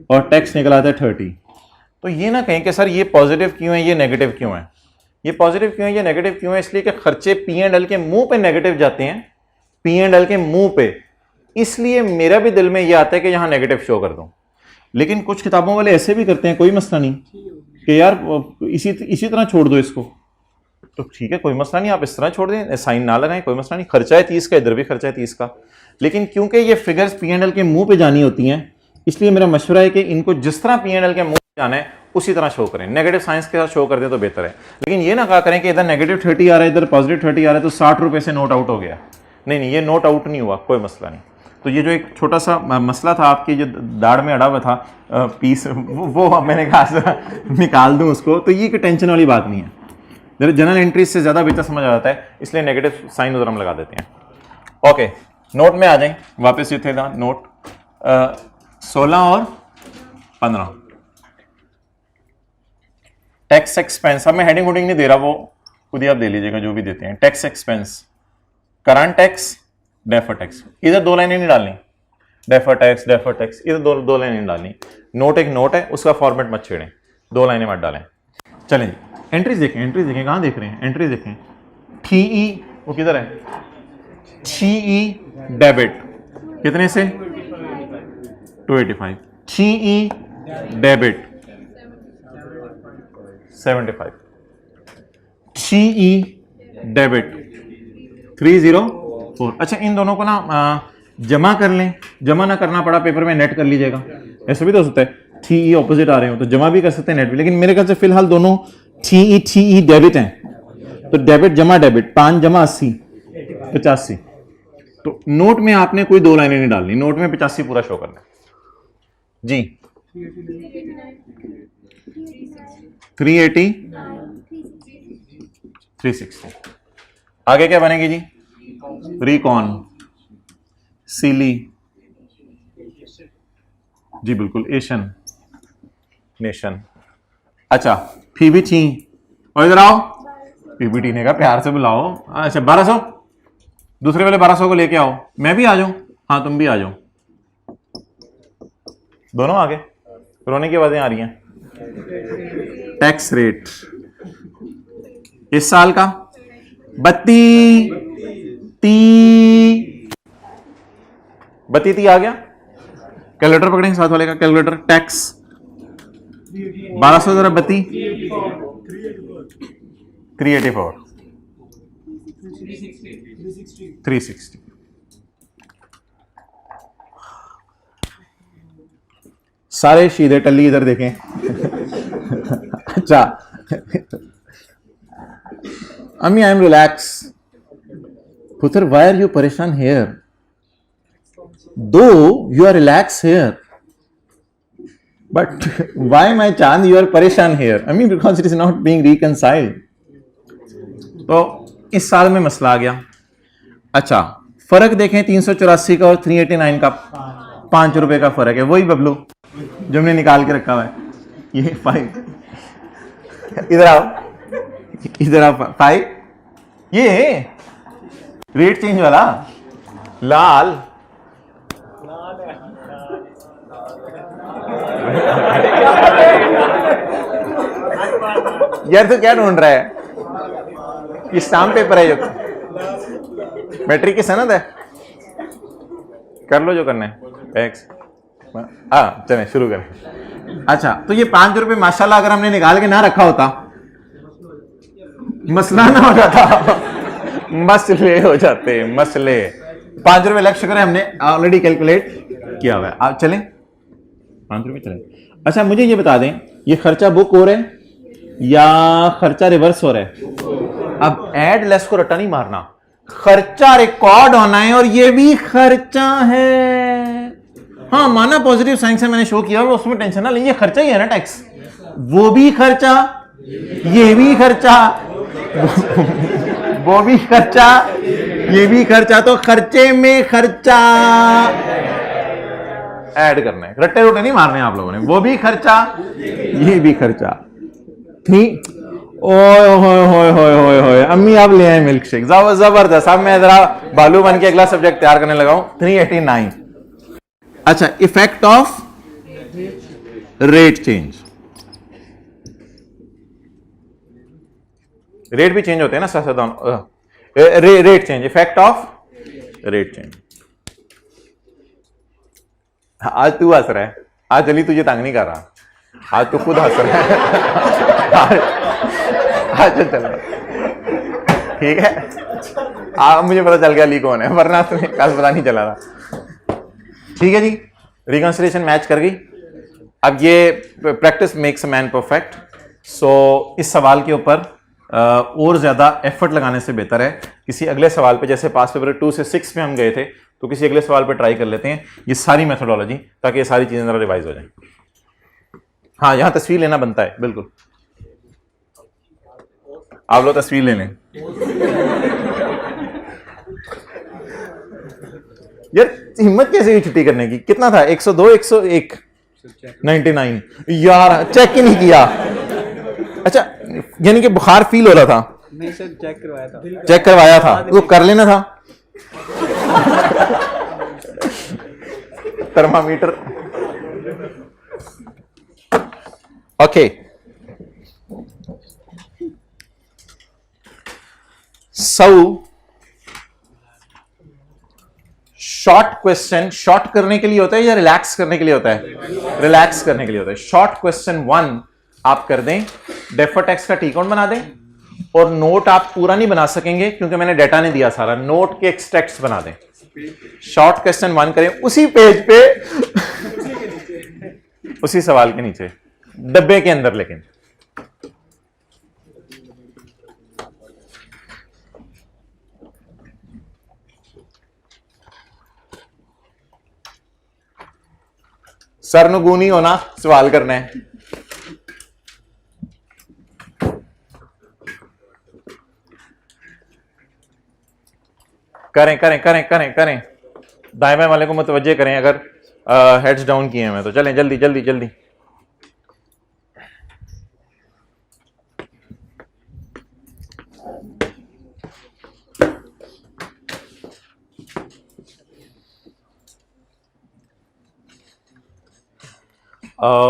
और टैक्स निकल आता है 30। तो ये ना कहें कि सर ये पॉजिटिव क्यों है, ये नेगेटिव क्यों है। ये पॉजिटिव क्यों है, ये नेगेटिव क्यों है, इसलिए कि खर्चे P&L के मुंह पे नेगेटिव जाते हैं, P&L के मुंह पे। इसलिए मेरा भी दिल में ये आता है कि यहां नेगेटिव शो कर दूं। लेकिन कुछ किताबों वाले ऐसे भी करते हैं, कोई मसला नहीं कि यार इसी तरह छोड़ दो इसको, तो ठीक है कोई मसला नहीं, आप इस तरह छोड़ दें, साइन ना लगाएं, कोई मसला नहीं। खर्चा है 30 का, इधर भी खर्चा है 30 का। लेकिन क्योंकि ये फिगर्स P&L के मुंह पे जानी होती हैं, इसलिए मेरा मशवरा है कि इनको जिस तरह P&L के मुंह पे जाना है उसी तरह शो करें। नेगेटिव साइंस के साथ शो कर दें तो बेहतर है। लेकिन ये ना कहा करें कि इधर -30 आ रहा है, इधर +30 आ रहा है, तो 60 रुपए से नोट आउट हो गया। नहीं नहीं, ये नोट आउट नहीं हुआ, कोई मसला नहीं। तो ये जो एक छोटा सा मसला था आपकी जो दाढ़ में अड़ा हुआ था पीस, वो मैंने कहा निकाल दूं उसको, तो ये कोई टेंशन वाली बात नहीं है। जनरल एंट्रीज से ज्यादा बेहतर समझ आ जाता है, इसलिए नेगेटिव साइन उधर हम लगा देते हैं। ओके, नोट में आ जाएं वापस। ये थे ना नोट 16 और 15। टैक्स एक्सपेंस, अब मैं हेडिंग हुडिंग नहीं दे रहा, वो खुद ही आप दे लीजिएगा जो भी देते हैं। Tax expense, current tax, defer tax. इधर 2 लाइनें नहीं डालनी, डेफर टैक्स डेफर टैक्स, इधर दो लाइनें नहीं डालनी। नोट एक नोट है, उसका फॉर्मेट मत छेड़ें, 2 लाइनें मत डालें। चलें एंट्रीज देखें, एंट्रीज देखें, कहाँ देख रहे हैं, एंट्रीज देखें। TE वो किधर है, TE डेबिट कितने से 285, TE डेबिट 75, TE डेबिट 304। अच्छा इन दोनों को ना जमा कर लें, जमा ना करना पड़ा पेपर में, नेट कर लीजिएगा। ऐसा भी तो हो सकता है TE ऑपोजिट आ रहे हो तो जमा भी कर सकते हैं, नेट भी। लेकिन मेरे ख्याल से फिलहाल दोनों TE डेबिट हैं, तो डेबिट जमा डेबिट 5 जमा 80 85। तो नोट में आपने कोई 2 लाइनें नहीं डालनी, नोट में 85 पूरा शो करना जी। 380 360। आगे क्या बनेगी जी, रिकॉन, सीली जी बिल्कुल, एशियन नेशन। अच्छा पीबीटी, और इधर आओ, पीबीटी ने कहा प्यार से बुलाओ। अच्छा 1200, दूसरे वाले 1200 को लेके आओ, मैं भी आ जाऊं, हाँ तुम भी आ जाओ, दोनों आगे। रोने की आवाजें आ रही हैं। टैक्स रेट इस साल का 32 आ गया। कैलकुलेटर पकड़ें साथ वाले का, कैलकुलेटर। टैक्स 1200 जरा 32 384 360। सारे शीदे टल्ली इधर देखें। अच्छा अम्मी आई एम रिलैक्स। पुत्र वाई आर यू परेशान हेयर, दो you are relax here, but why my चांद यू आर परेशान हेयर। अम्मी because it is not being reconciled. तो इस साल में मसला आ गया अच्छा, फर्क देखें 384 का और 389 का, 5 रुपए का फर्क है। वही बबलू जो हमने निकाल के रखा हुआ है, ये 5, इधर आओ, इधर आओ, 5, ये रेट चेंज वाला लाल। यार तो क्या ढूंढ रहा है? ये स्टाम्प पेपर है, जो मैट्रिक की सनद है। कर लो जो करना है। एक्स, हाँ चलें शुरू करें। अच्छा, तो ये 5 रुपए माशाल्लाह अगर हमने निकाल के ना रखा होता, मसला ना हो जाता, मसले हो जाते, मसले। 5 रुपए लक्ष्य करें, हमने ऑलरेडी कैलकुलेट किया हुआ है। आप चलें 5 रुपए चलें। अच्छा, मुझे ये बता दें, ये खर्चा बुक हो रहा है या खर्चा रिवर्स हो रहा है? अब ऐड लेस को रट्टा नहीं मारना, खर्चा रिकॉर्ड होना है और ये भी खर्चा है। हाँ माना पॉजिटिव साइन से मैंने शो किया और उसमें टेंशन ना लीजिए, खर्चा ही है ना टैक्स। वो भी खर्चा, ये भी खर्चा, वो भी खर्चा, ये भी खर्चा, तो खर्चे में खर्चा ऐड करना है, रट्टे रोटे नहीं मारने आप लोगों ने। वो भी खर्चा, ये भी खर्चा। ठीक, ओए होए होए होए होए होए, अम्मी आप ले आए मिल्क शेक, जबरदस्त। अब मैं जरा बालू बन के अगला सब्जेक्ट तैयार करने लगा हूं, 389। अच्छा, effect of rate change. Rate भी चेंज होते हैं ना साथ, rate change, effect of rate change. आज तू हंस रहा है, आज चली तुझे तंग नहीं कर रहा, आज तू खुद हंस रहा है। आज चल ठीक है, मुझे पता चल गया ली कौन है, वरना तुम्हें कल पता नहीं चला रहा। ठीक है जी, रिकंसिलिएशन मैच कर गई। अब ये practice makes a man perfect. So इस सवाल के ऊपर और ज्यादा एफर्ट लगाने से बेहतर है किसी अगले सवाल पे, जैसे पास पेपर 2 से 6 में हम गए थे, तो किसी अगले सवाल पे ट्राई कर लेते हैं ये सारी मेथोडोलॉजी, ताकि ये सारी चीजें जरा रिवाइज हो जाएं। हाँ, यहां तस्वीर लेना बनता है, बिल्कुल आप लोग तस्वीर ले लें। यार हिम्मत कैसे हुई छुट्टी करने की? कितना था? 102, 101, 99। यार चेक ही नहीं किया। अच्छा, यानी कि बुखार फील हो रहा था? नहीं सर, चेक करवाया था। चेक करवाया था तो कर लेना था। Thermometer. Okay, short question short करने के लिए होता है या रिलैक्स करने के लिए होता है? रिलैक्स करने के लिए होता है। शॉर्ट क्वेश्चन 1 आप कर दें, डेफर टैक्स का टी काउंट बना दें, और नोट आप पूरा नहीं बना सकेंगे क्योंकि मैंने डेटा नहीं दिया सारा, नोट के एक्सट्रैक्ट्स बना दें। शॉर्ट क्वेश्चन 1 करें उसी पेज पे, उसी सवाल के नीचे, डब्बे के अंदर। लेकिन सरनुगू नहीं होना, सवाल करना है। करें करें करें करें करें, दाएं बाएं वाले को मुतवज्जे करें अगर हेड्स डाउन किए हैं तो। चलें जल्दी जल्दी जल्दी।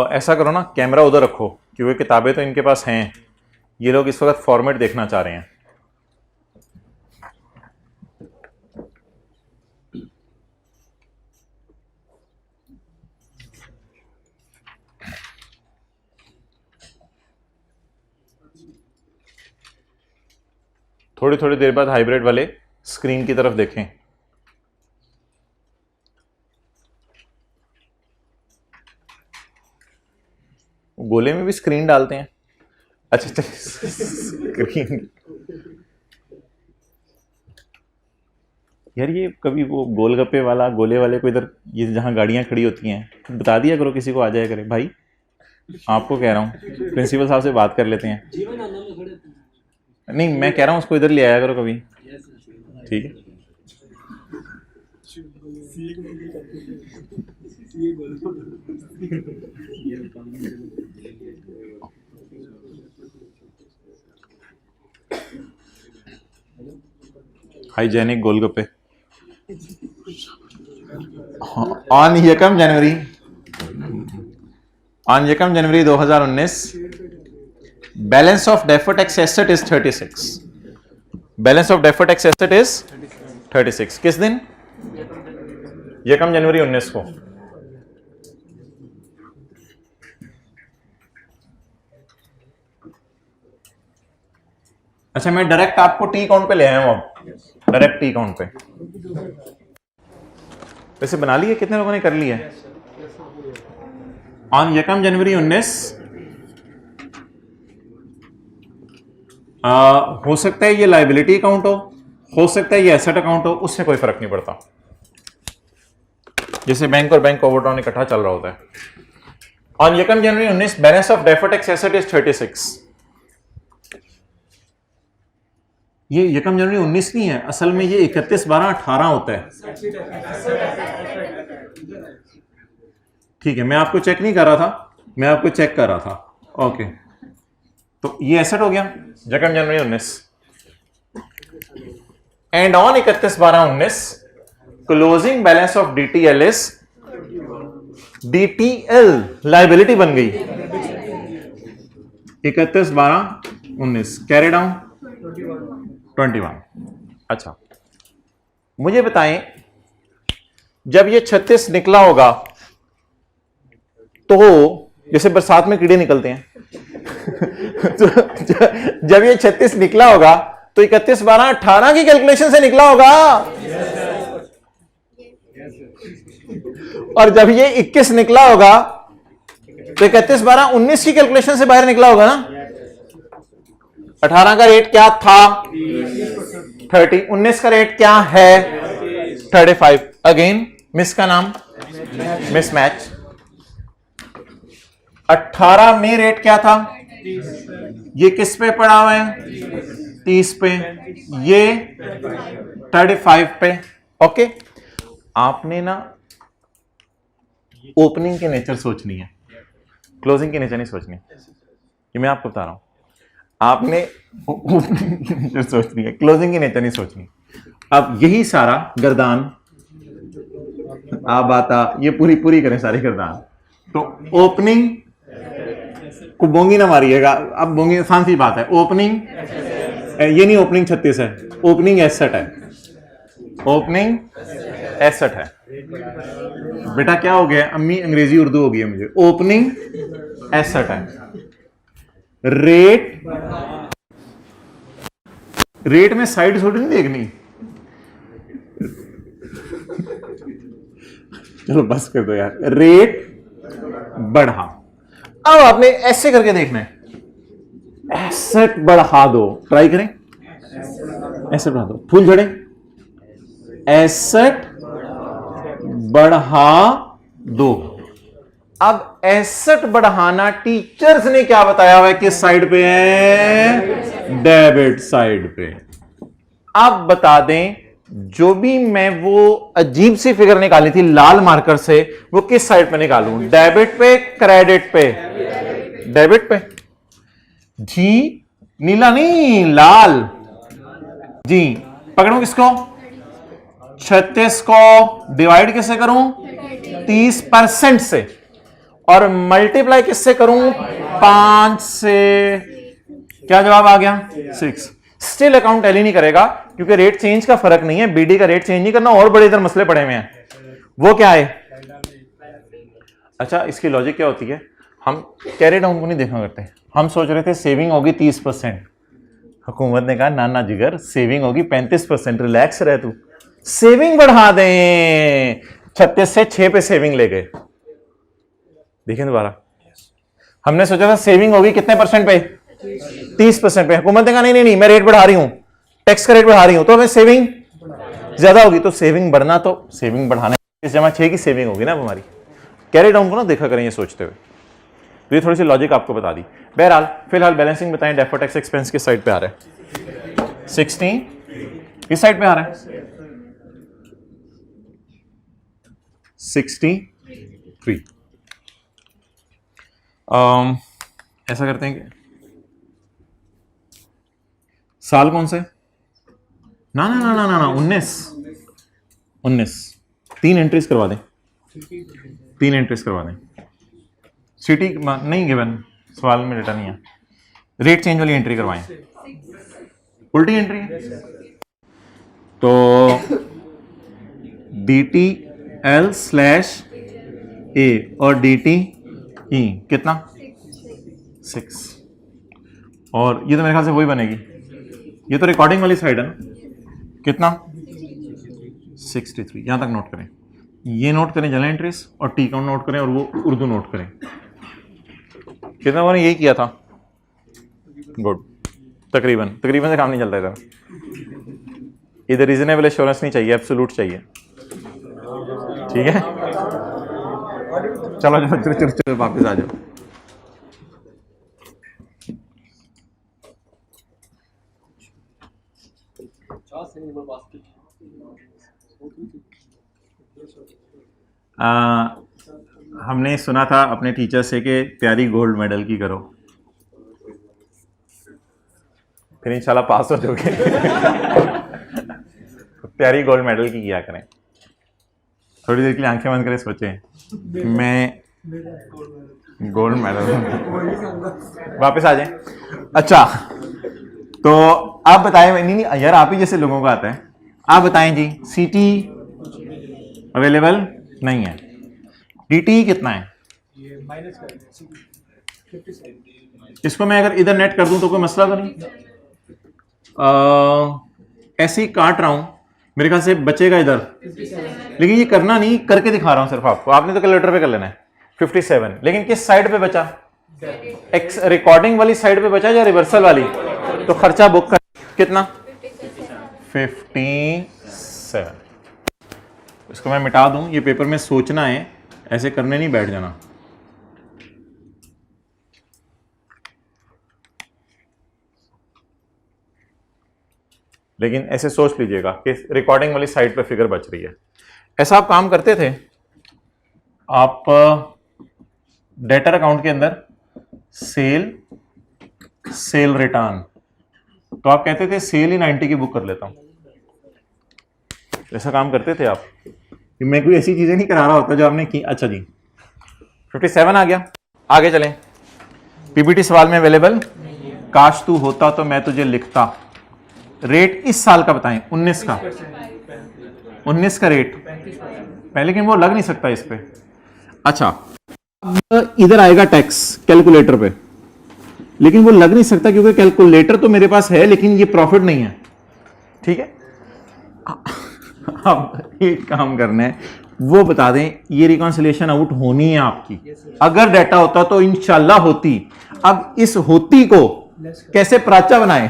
ऐसा करो ना, कैमरा उधर रखो क्योंकि किताबें तो इनके पास हैं, ये लोग इस वक्त फॉर्मेट देखना चाह रहे हैं। थोड़ी थोड़ी देर बाद हाइब्रिड वाले स्क्रीन की तरफ देखें। गोले में भी स्क्रीन डालते हैं? अच्छा अच्छा, स्क्रीन। यार ये कभी वो गोलगप्पे वाला, गोले वाले को इधर, ये जहां गाड़ियां खड़ी होती हैं, बता दिया करो किसी को आ जाया करे। भाई आपको कह रहा हूँ, प्रिंसिपल साहब से बात कर लेते हैं। नहीं मैं कह रहा हूँ उसको इधर ले आया करो कभी। ठीक है। हाइजेनिक गोलगप्पे ऑन यकम जनवरी 2019 balance of deferred tax asset is 36. Balance of deferred tax asset is 36. किस दिन? यकम जनवरी 19 को. अच्छा, मैं डायरेक्ट आपको टी काउंट पे ले आया हूं. अब डायरेक्ट टी काउंट पे वैसे बना लिए, कितने लोगों ने कर लिया? ऑन यकम जनवरी 19 हो सकता है ये लाइबिलिटी अकाउंट हो सकता है ये एसेट अकाउंट हो, उससे कोई फर्क नहीं पड़ता. जैसे बैंक और बैंक ओवरड्रॉन इकट्ठा चल रहा होता है. ऑन यकम जनवरी 19 balance of deferred tax asset is 36. ये यकम जनवरी 19 नहीं है, असल में ये 31/12/18 होता है. ठीक है, मैं आपको चेक नहीं कर रहा था, मैं आपको चेक कर रहा था. ओके, तो ये एसेट हो गया यकम जनवरी 19. And on 31/12/19 closing balance of DTL is, DTL liability बन गई 31/12/19. Carry down 21. अच्छा, मुझे बताएं, जब ये 36 निकला होगा तो जैसे बरसात में कीड़े निकलते हैं तो जब ये 36 निकला होगा तो 31/12/18 की कैलकुलेशन से निकला होगा. और जब ये 21 निकला होगा तो 31/12/19 की कैलकुलेशन से बाहर निकला होगा ना. 18 का रेट क्या था? 30. 19 का रेट क्या है? 35. अगेन मिस का नाम मिसमैच. 18 में रेट क्या था? ये किस पे पड़ा हुआ है? 30 पे. ये 35 पे. ओके, आपने ना ओपनिंग की नेचर सोचनी है, क्लोजिंग की नेचर नहीं सोचनी. ये मैं आपको बता रहा हूं, आपने ओपनिंग की नेचर सोचनी है, क्लोजिंग की नेचर नहीं सोचनी. अब यही सारा गर्दान आप आता ये पूरी करें सारी गर्दान. तो ओपनिंग को बोंगी ना मारिएगा. अब बोंगी आसान सी बात है. ओपनिंग, ये नहीं ओपनिंग 36 है, ओपनिंग एसेट है. ओपनिंग एसेट है. बेटा क्या हो गया? अम्मी अंग्रेजी उर्दू हो गई है मुझे. ओपनिंग एसेट है. रेट में साइड थोड़ी नहीं देखनी. चलो बस कर दो यार. रेट बढ़ा. अब आपने ऐसे करके देखना है. एसेट बढ़ा दो, ट्राई करें. एसेट बढ़ा दो, फूल झड़े. एसेट बढ़ा दो. अब एसेट बढ़ाना टीचर्स ने क्या बताया हुआ है? किस साइड पे है? डेबिट साइड पे. अब बता दें, जो भी मैं वो अजीब सी फिगर निकाली थी लाल मार्कर से, वो किस साइड पे निकालूं? डेबिट पे, क्रेडिट पे? डेबिट पे जी. नीला नहीं, लाल जी. पकड़ूं किसको? 36 को डिवाइड किससे करूं? 30% से. और मल्टीप्लाई किससे करूं? 5 से. क्या जवाब आ गया? 6. स्टिल अकाउंट टैली नहीं करेगा क्योंकि रेट चेंज का फर्क नहीं है. बीडी का रेट चेंज नहीं करना. और बड़े इधर मसले पड़े हुए हैं. वो क्या है? अच्छा, इसकी लॉजिक क्या होती है? हम कैरी डाउन को नहीं देखा करते. हम सोच रहे थे सेविंग होगी 30%. हुकूमत ने कहा ना ना जिगर, सेविंग होगी 35%. रिलैक्स रह तू, सेविंग बढ़ा दें. 36 से 6 पे सेविंग ले गए. देखिए दोबारा, हमने सोचा था सेविंग होगी कितने परसेंट पे? 30% पे. हुकूमत ने कहा नहीं नहीं नहीं, मैं रेट बढ़ा रही हूं, टैक्स का रेट बढ़ा रही हूं, तो हमें सेविंग ज्यादा होगी. तो सेविंग बढ़ना, तो सेविंग बढ़ाने 6 की सेविंग होगी ना हमारी. कैरी डाउन को ना देखा करें ये सोचते हुए. तो ये थोड़ी सी लॉजिक आपको बता दी. बहरहाल फिलहाल बैलेंसिंग बताएं. डेफर्ड टैक्स एक्सपेंस किस साइड पे आ रहा है? 16 किस साइड पे आ रहा है? 63। ऐसा करते हैं कि साल कौन सा है? ना ना ना ना ना ना 19। 3 एंट्रीज करवा दें, 3 एंट्रीज करवा दें। सिटी नहीं गिवन, सवाल में डेटा नहीं है। रेट चेंज वाली एंट्री करवाएं, उल्टी एंट्री है। तो DTL/A और DTE कितना? 6। और ये तो मेरे ख्याल से वही बनेगी, ये तो रिकॉर्डिंग वाली साइड है ना। कितना? 63। यहां तक नोट करें, ये नोट करें जनरल एंट्रीज, और टी काउंट नोट करें, और वो उर्दू नोट करें। कितना मैंने यही किया था। गुड। तकरीबन तकरीबन से काम नहीं चलता इधर रीजनेबल एश्योरेंस नहीं चाहिए, एब्सोल्यूट चाहिए। ठीक है, चलो चलो चलो चलो चलो वापस आ जाओ। हमने सुना था अपने टीचर से कि तैयारी गोल्ड मेडल की करो, फिर इंशाल्लाह पास हो जाओगे। तैयारी गोल्ड मेडल की किया करें। थोड़ी देर के लिए आंखें बंद करें, सोचें मैं गोल्ड मेडल। वापस आ जाए। अच्छा, तो आप बताएं। नहीं यार, आप ही जैसे लोगों को आता है, आप बताएं जी। सीटी अवेलेबल नहीं है, डीटी कितना है? इसको मैं अगर इधर नेट कर दूं तो कोई मसला तो नहीं? ऐसे ही काट रहा हूं, मेरे ख्याल से बचेगा इधर, लेकिन ये करना नहीं, करके दिखा रहा हूं सिर्फ आपको। आपने तो कैलकुलेटर पे कर लेना है। 57, लेकिन किस साइड पे बचा? रिकॉर्डिंग वाली साइड पे बचा या रिवर्सल वाली? तो खर्चा बुक कर कितना? 57। इसको मैं मिटा दूं, ये पेपर में सोचना है, ऐसे करने नहीं बैठ जाना। लेकिन ऐसे सोच लीजिएगा कि रिकॉर्डिंग वाली साइड पे फिगर बच रही है। ऐसा आप काम करते थे, आप डेटर अकाउंट के अंदर सेल रिटर्न, तो आप कहते थे सेल ही 90 की बुक कर लेता हूं। ऐसा काम करते थे आप? मैं कोई ऐसी चीजें नहीं करा रहा होता जो आपने की। अच्छा जी, 57 आ गया। आगे चलें। पीपीटी सवाल में अवेलेबल। काश तू होता तो मैं तुझे लिखता। रेट इस साल का बताएं, 19 का। 19 का रेट पहले, लेकिन वो लग नहीं सकता इस पे। अच्छा, अब इधर आएगा टैक्स कैलकुलेटर पे, लेकिन वो लग नहीं सकता क्योंकि कैलकुलेटर तो मेरे पास है, लेकिन ये प्रॉफिट नहीं है। ठीक है, अब एक काम करना है, वो बता दें ये रिकॉन्सिलिएशन आउट होनी है आपकी। अगर डाटा होता तो इंशाल्लाह होती। अब इस होती को कैसे प्राचा बनाएं?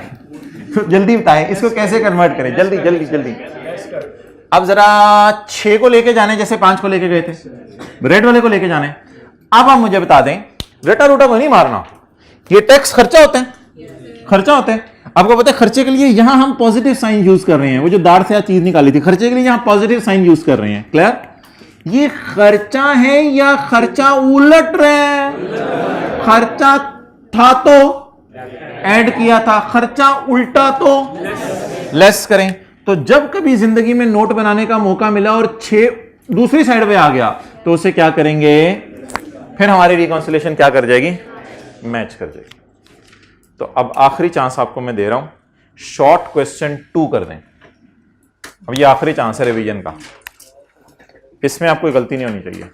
जल्दी बताएं, इसको कैसे कन्वर्ट करें? जल्दी जल्दी जल्दी। अब जरा 6 को लेके जाने जैसे 5 को लेके गए थे, रेड वाले को लेके जाने। अब आप मुझे बता दें, रेटा रूटा को नहीं मारना, ये टैक्स खर्चा होता है, खर्चा होता है। आपको पता है खर्चे के लिए यहां हम पॉजिटिव साइन यूज कर रहे हैं। वो जो दार से चीज निकाली थी, खर्चे के लिए यहां पॉजिटिव साइन यूज कर रहे हैं। क्लियर? ये खर्चा है या खर्चा उलट रहे हैं? खर्चा था तो ऐड किया था, खर्चा उल्टा तो लेस करें। तो जब कभी जिंदगी में नोट बनाने का मौका मिला और 6 दूसरी साइड पे आ गया, तो उसे क्या करेंगे? फिर हमारी रिकॉन्सिलेशन क्या कर जाएगी? मैच कर जाएगी। तो अब आखिरी चांस आपको मैं दे रहा हूं, शॉर्ट क्वेश्चन 2 कर दें। अब ये आखिरी चांस है रिवीजन का, इसमें आपको गलती नहीं होनी चाहिए।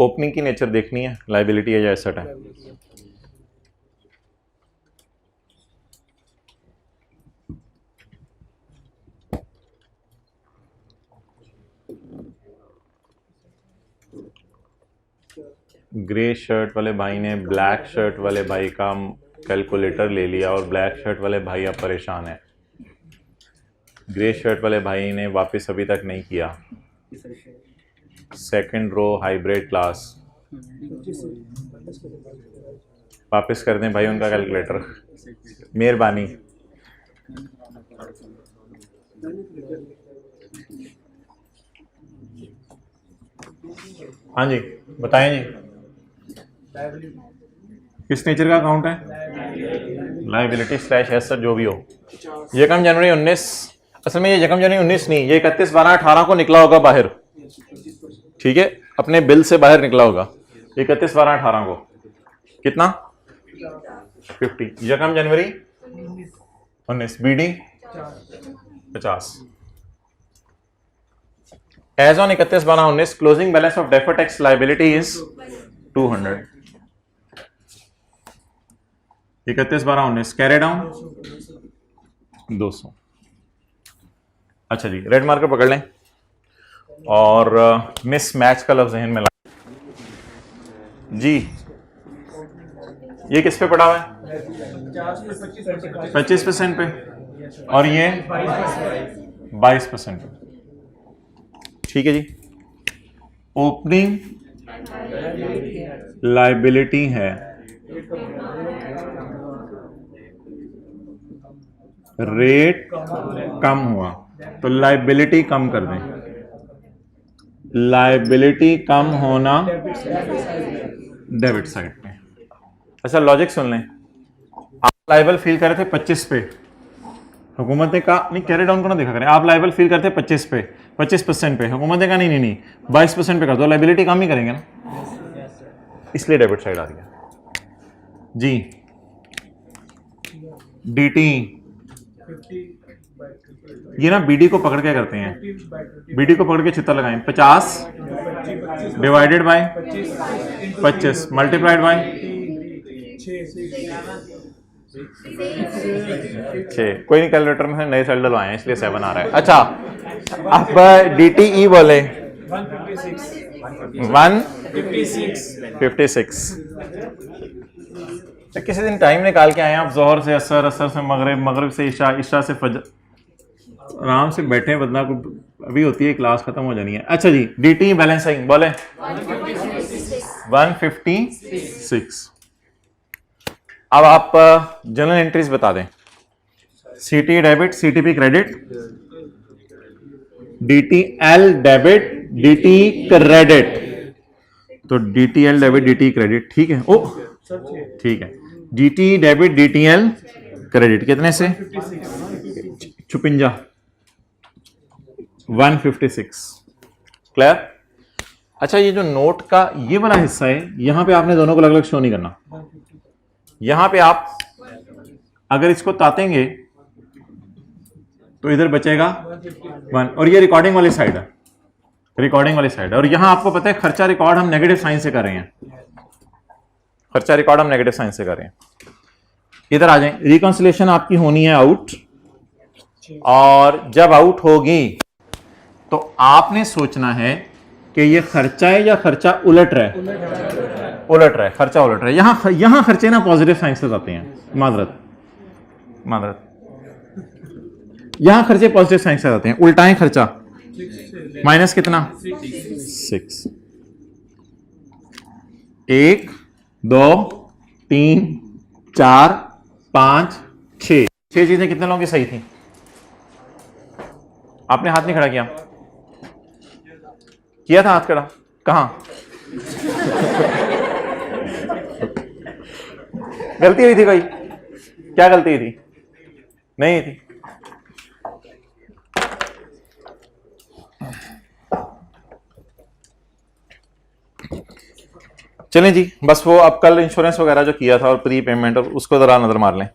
ओपनिंग की नेचर देखनी है, लाइबिलिटी है या एसेट है। ग्रे शर्ट वाले भाई ने ब्लैक शर्ट वाले भाई का कैलकुलेटर ले लिया और ब्लैक शर्ट वाले भाई अब परेशान है। ग्रे शर्ट वाले भाई ने वापस अभी तक नहीं किया। सेकंड रो हाइब्रिड क्लास, वापस कर दें भाई उनका कैलकुलेटर, मेहरबानी। हाँ जी बताएं जी, किस नेचर का अकाउंट है? लाइबिलिटी स्लैश एसेट जो भी हो। यकम जनवरी 19, असल में ये यकम जनवरी 19 नहीं, ये 31/12/18 को निकला होगा बाहर, ठीक है, अपने बिल से बाहर निकला होगा 31/12/18 को। कितना? 50। यकम जनवरी 19, BD 50। As on 31/12/19 closing balance of deferred tax liability is 200। 31/12/19 carry down 200। अच्छा जी, रेड मार्कर पकड़ लें और मिस मैच का लफ्ज जहन में ला जी। ये किस पे पड़ा हुआ है? 25% पे, और ये 22% पे, ठीक है जी। ओपनिंग लाइबिलिटी है, रेट कम हुआ तो लाइबिलिटी कम कर दें। लाइबिलिटी कम होना डेबिट साइड पे। अच्छा लॉजिक सुन लें, आप लाइबल फील कर रहे थे 25 पे, हुकूमत ने कहा नहीं, कैरी डाउन को ना देखा करें, आप लाइबल फील करते 25 पे, 25% पे, हुकूमत ने कहा नहीं नहीं नहीं 22% पे कर दो, लाइबिलिटी कम ही करेंगे ना, इसलिए डेबिट साइड आ गया जी। डीटी, ये ना बीडी को पकड़ के करते हैं, बीडी को पकड़ के चित्ता लगाएं। 50 डिवाइडेड बाय 25 मल्टीप्लाइड बाय 6। कोई नहीं, कैलकुलेटर में नए सेल डलवाए हैं इसलिए 7 आ रहा है। अच्छा अब डीटीई बोले 156। किसी दिन टाइम निकाल के आए आप, जोहर से असर, असर से मगरिब, मगरिब से इशा, इशा से फजर, आराम से बैठे, बदला को अभी होती है क्लास खत्म हो जानी है। अच्छा जी, डीटी बैलेंसिंग बोले 156। अब आप जनरल एंट्रीज बता दें। CT debit, CTP credit, DTL debit, DT credit, तो डीटीएल डेबिट, डीटी क्रेडिट, ठीक है। ओ ठीक है, डीटी डेबिट, डीटीएल क्रेडिट कितने से? 56, 156। क्लियर? अच्छा ये जो नोट का ये वाला हिस्सा है, यहां पे आपने दोनों को अलग अलग शो नहीं करना। यहां पे आप अगर इसको तातेंगे तो इधर बचेगा 1, और ये रिकॉर्डिंग वाली साइड है, रिकॉर्डिंग वाली साइड है। और यहां आपको पता है खर्चा रिकॉर्ड हम नेगेटिव साइन से कर रहे हैं, खर्चा रिकॉर्ड हम नेगेटिव साइन से कर रहे हैं। इधर आ जाएं, रिकॉन्सिलेशन आपकी होनी है आउट, और जब आउट होगी तो आपने सोचना है कि ये खर्चा है या खर्चा उलट रहा है, उलट रहा है, खर्चा उलट रहा है। यहां खर्चे ना पॉजिटिव साइन से जाते हैं, माजरत यहां खर्चे पॉजिटिव साइन से जाते हैं, उल्टाएं खर्चा माइनस कितना 6। 1 2 3 4 5 6 चीजें कितने लोगों की सही थी? आपने हाथ नहीं खड़ा किया था हाथ खड़ा कहां? गलती हुई थी कोई? क्या गलती हुई थी? नहीं थी। चलें जी, बस वो अब कल इंश्योरेंस वगैरह जो किया था और प्री पेमेंट, और उसको जरा नजर मार लें।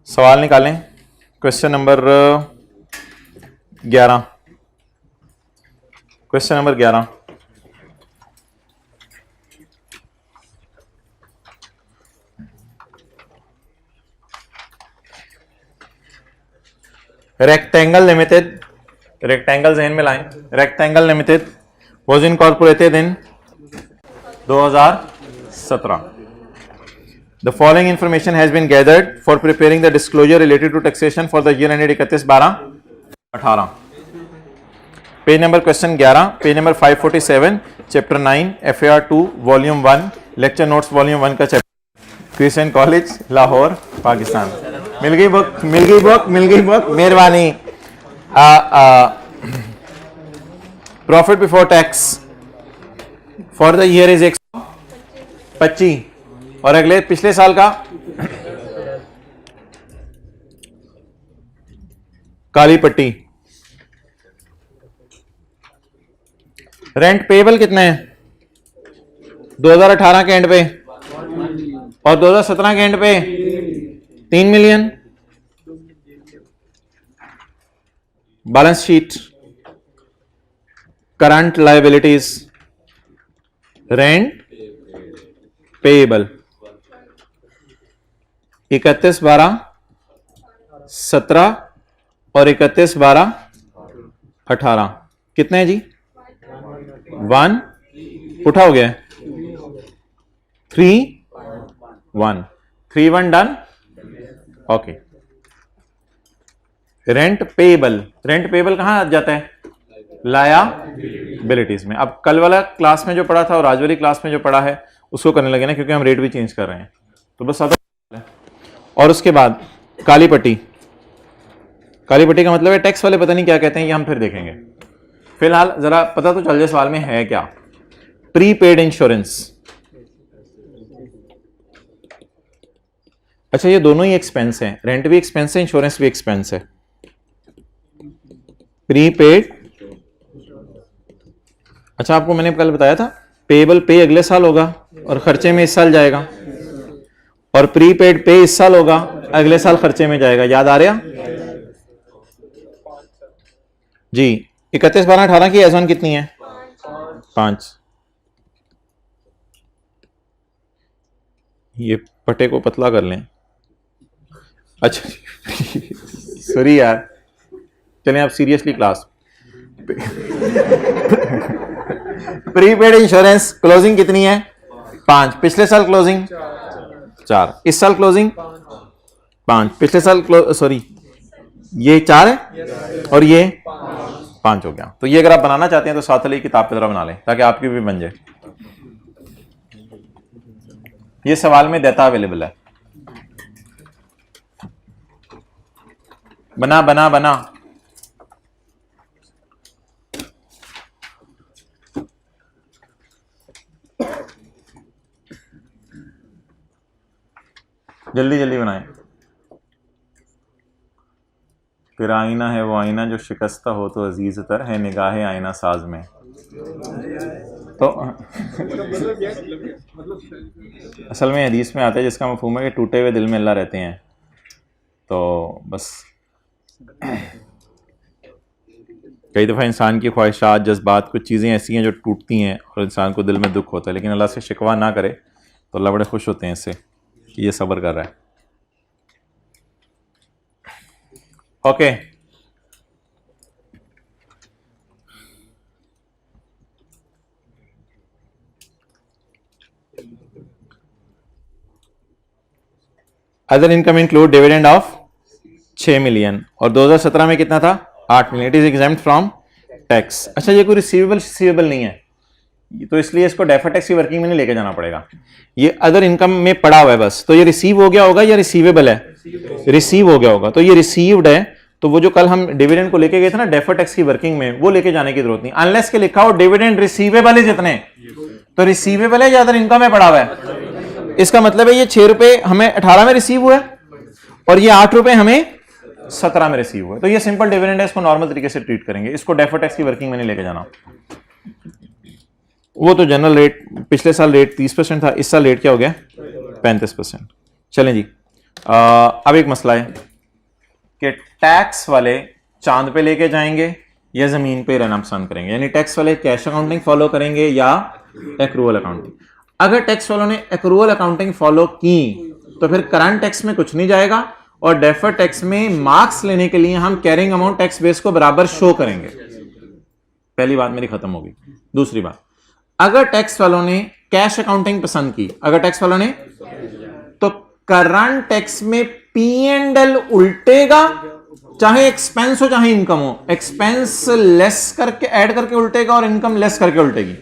सवाल निकालें। Question number 11, question number 11। Rectangle limited, rectangle जहन में लाएं, rectangle limited was incorporated in 2017. The following information has been gathered for preparing the disclosure related to taxation for the year ended 31/12/18. Page number question 11, page number 547, chapter 9, FAR 2, volume 1, lecture notes volume 1 का chapter, Christian college Lahore Pakistan. मिल गई book, मिल गई book, मिल गई book, मेहरबानी. Profit before tax for the year is 125 और अगले पिछले साल का काली पट्टी. रेंट पेबल कितने हैं 2018 के एंड पे और 2017 के एंड पे 3 million. Balance sheet current liabilities rent payable 31/12/17 और 31/12/18 कितने हैं जी 1 उठा हो गया 3 1 done. Okay. Rent payable, rent payable कहां आ जाता है लायबिलिटीज में. अब कल वाला क्लास में जो पढ़ा था और आज वाली क्लास में जो पढ़ा है उसको करने लगे ना, क्योंकि हम रेट भी चेंज कर रहे हैं तो बस सादा. और उसके बाद काली पट्टी, काली पट्टी का मतलब है टैक्स वाले पता नहीं क्या कहते हैं, ये हम फिर देखेंगे. फिलहाल जरा पता तो चल जाए सवाल में है क्या. Prepaid insurance. अच्छा ये दोनों ही एक्सपेंस हैं, रेंट भी एक्सपेंस है, इंश्योरेंस भी एक्सपेंस है. प्रीपेड, अच्छा आपको मैंने कल बताया था पेबल पे अगले साल होगा और खर्चे में इस साल जाएगा, और प्रीपेड पे इस साल होगा अगले साल खर्चे में जाएगा. याद आ रहा जी. 31/12/18 की एज़ ऑन कितनी है 5. ये पट्टे को पतला कर लें. अच्छा सॉरी यार, चलें आप seriously class. Prepaid insurance closing कितनी है 5. पिछले साल क्लोजिंग 4, इस साल क्लोजिंग 5, पिछले साल सॉरी ये 4 है और ये 5 हो गया. तो ये अगर आप बनाना चाहते हैं तो साथ वाली किताब पे जरा बना लें ताकि आपकी भी बन जाए. ये सवाल में डेटा अवेलेबल है. बना बना बना. जल्दी जल्दी बनाएं. फिर आईना है वो आईना जो शिकस्ता हो तो अजीज तर है निगाहे आईना साज में. तो असल में हदीस में आता है जिसका मफहूम है कि टूटे हुए दिल में अल्लाह रहते हैं. तो बस कई दफ़ा इंसान की ख्वाहिशात जज्बात कुछ चीज़ें ऐसी हैं जो टूटती हैं और इंसान को दिल में दुख होता है, लेकिन अल्लाह से शिकवा ना करे तो अल्लाह बड़े खुश होते हैं इससे कि ये सब्र कर रहा है. Okay. Other income include dividend of 6 million और 2017 में कितना था 8 million. It is exempt from tax. अच्छा ये कोई रिसीवेबल नहीं है तो इसलिए इसको डेफर्ड टैक्स की वर्किंग में नहीं लेके जाना पड़ेगा. ये अदर इनकम में पड़ा हुआ है बस. तो ये रिसीव हो गया होगा या रिसीवेबल है, रिसीव हो गया होगा. तो ये रिसीव्ड है तो वो जो कल हम डिविडेंड को लेके गए थे ना डेफर्ड टैक्स की वर्किंग में, वो लेके जाने की जरूरत नहीं अनलेस के लिखा हो डिविडेंड रिसीवेबल है जितने. तो रिसीवेबल है या अदर इनकम में पड़ा हुआ है. इसका मतलब है ये 6 रुपए हमें 18 में रिसीव हुआ और ये 8 रुपए हमें 17 में रिसीव हुआ. तो ये सिंपल डिविडेंड है, इसको नॉर्मल तरीके से ट्रीट करेंगे. इसको डेफर्ड टैक्स की वर्किंग में नहीं लेके जाना. वो तो जनरल रेट पिछले साल रेट 30% था, इस साल रेट क्या हो गया 35%. चलें जी. अब एक मसला है कि टैक्स वाले चांद पे लेके जाएंगे या जमीन पे रहना पसंद करेंगे. यानी टैक्स वाले कैश अकाउंटिंग फॉलो करेंगे या एक्रूअल अकाउंटिंग. अगर टैक्स वालों ने एक्रूअल अकाउंटिंग फॉलो की तो फिर करंट टैक्स में कुछ नहीं जाएगा और डेफर्ड टैक्स में मार्क्स लेने के लिए हम कैरिंग अमाउंट टैक्स बेस को बराबर शो करेंगे। पहली बात मेरी खत्म होगी। दूसरी बात, अगर टैक्स वालों ने कैश अकाउंटिंग पसंद की, अगर टैक्स वालों ने, तो करंट टैक्स में P&L उल्टेगा, चाहे एक्सपेंस हो चाहे इनकम हो। एक्सपेंस लेस करके ऐड करके उल्टेगा और इनकम लेस करके उल्टेगी।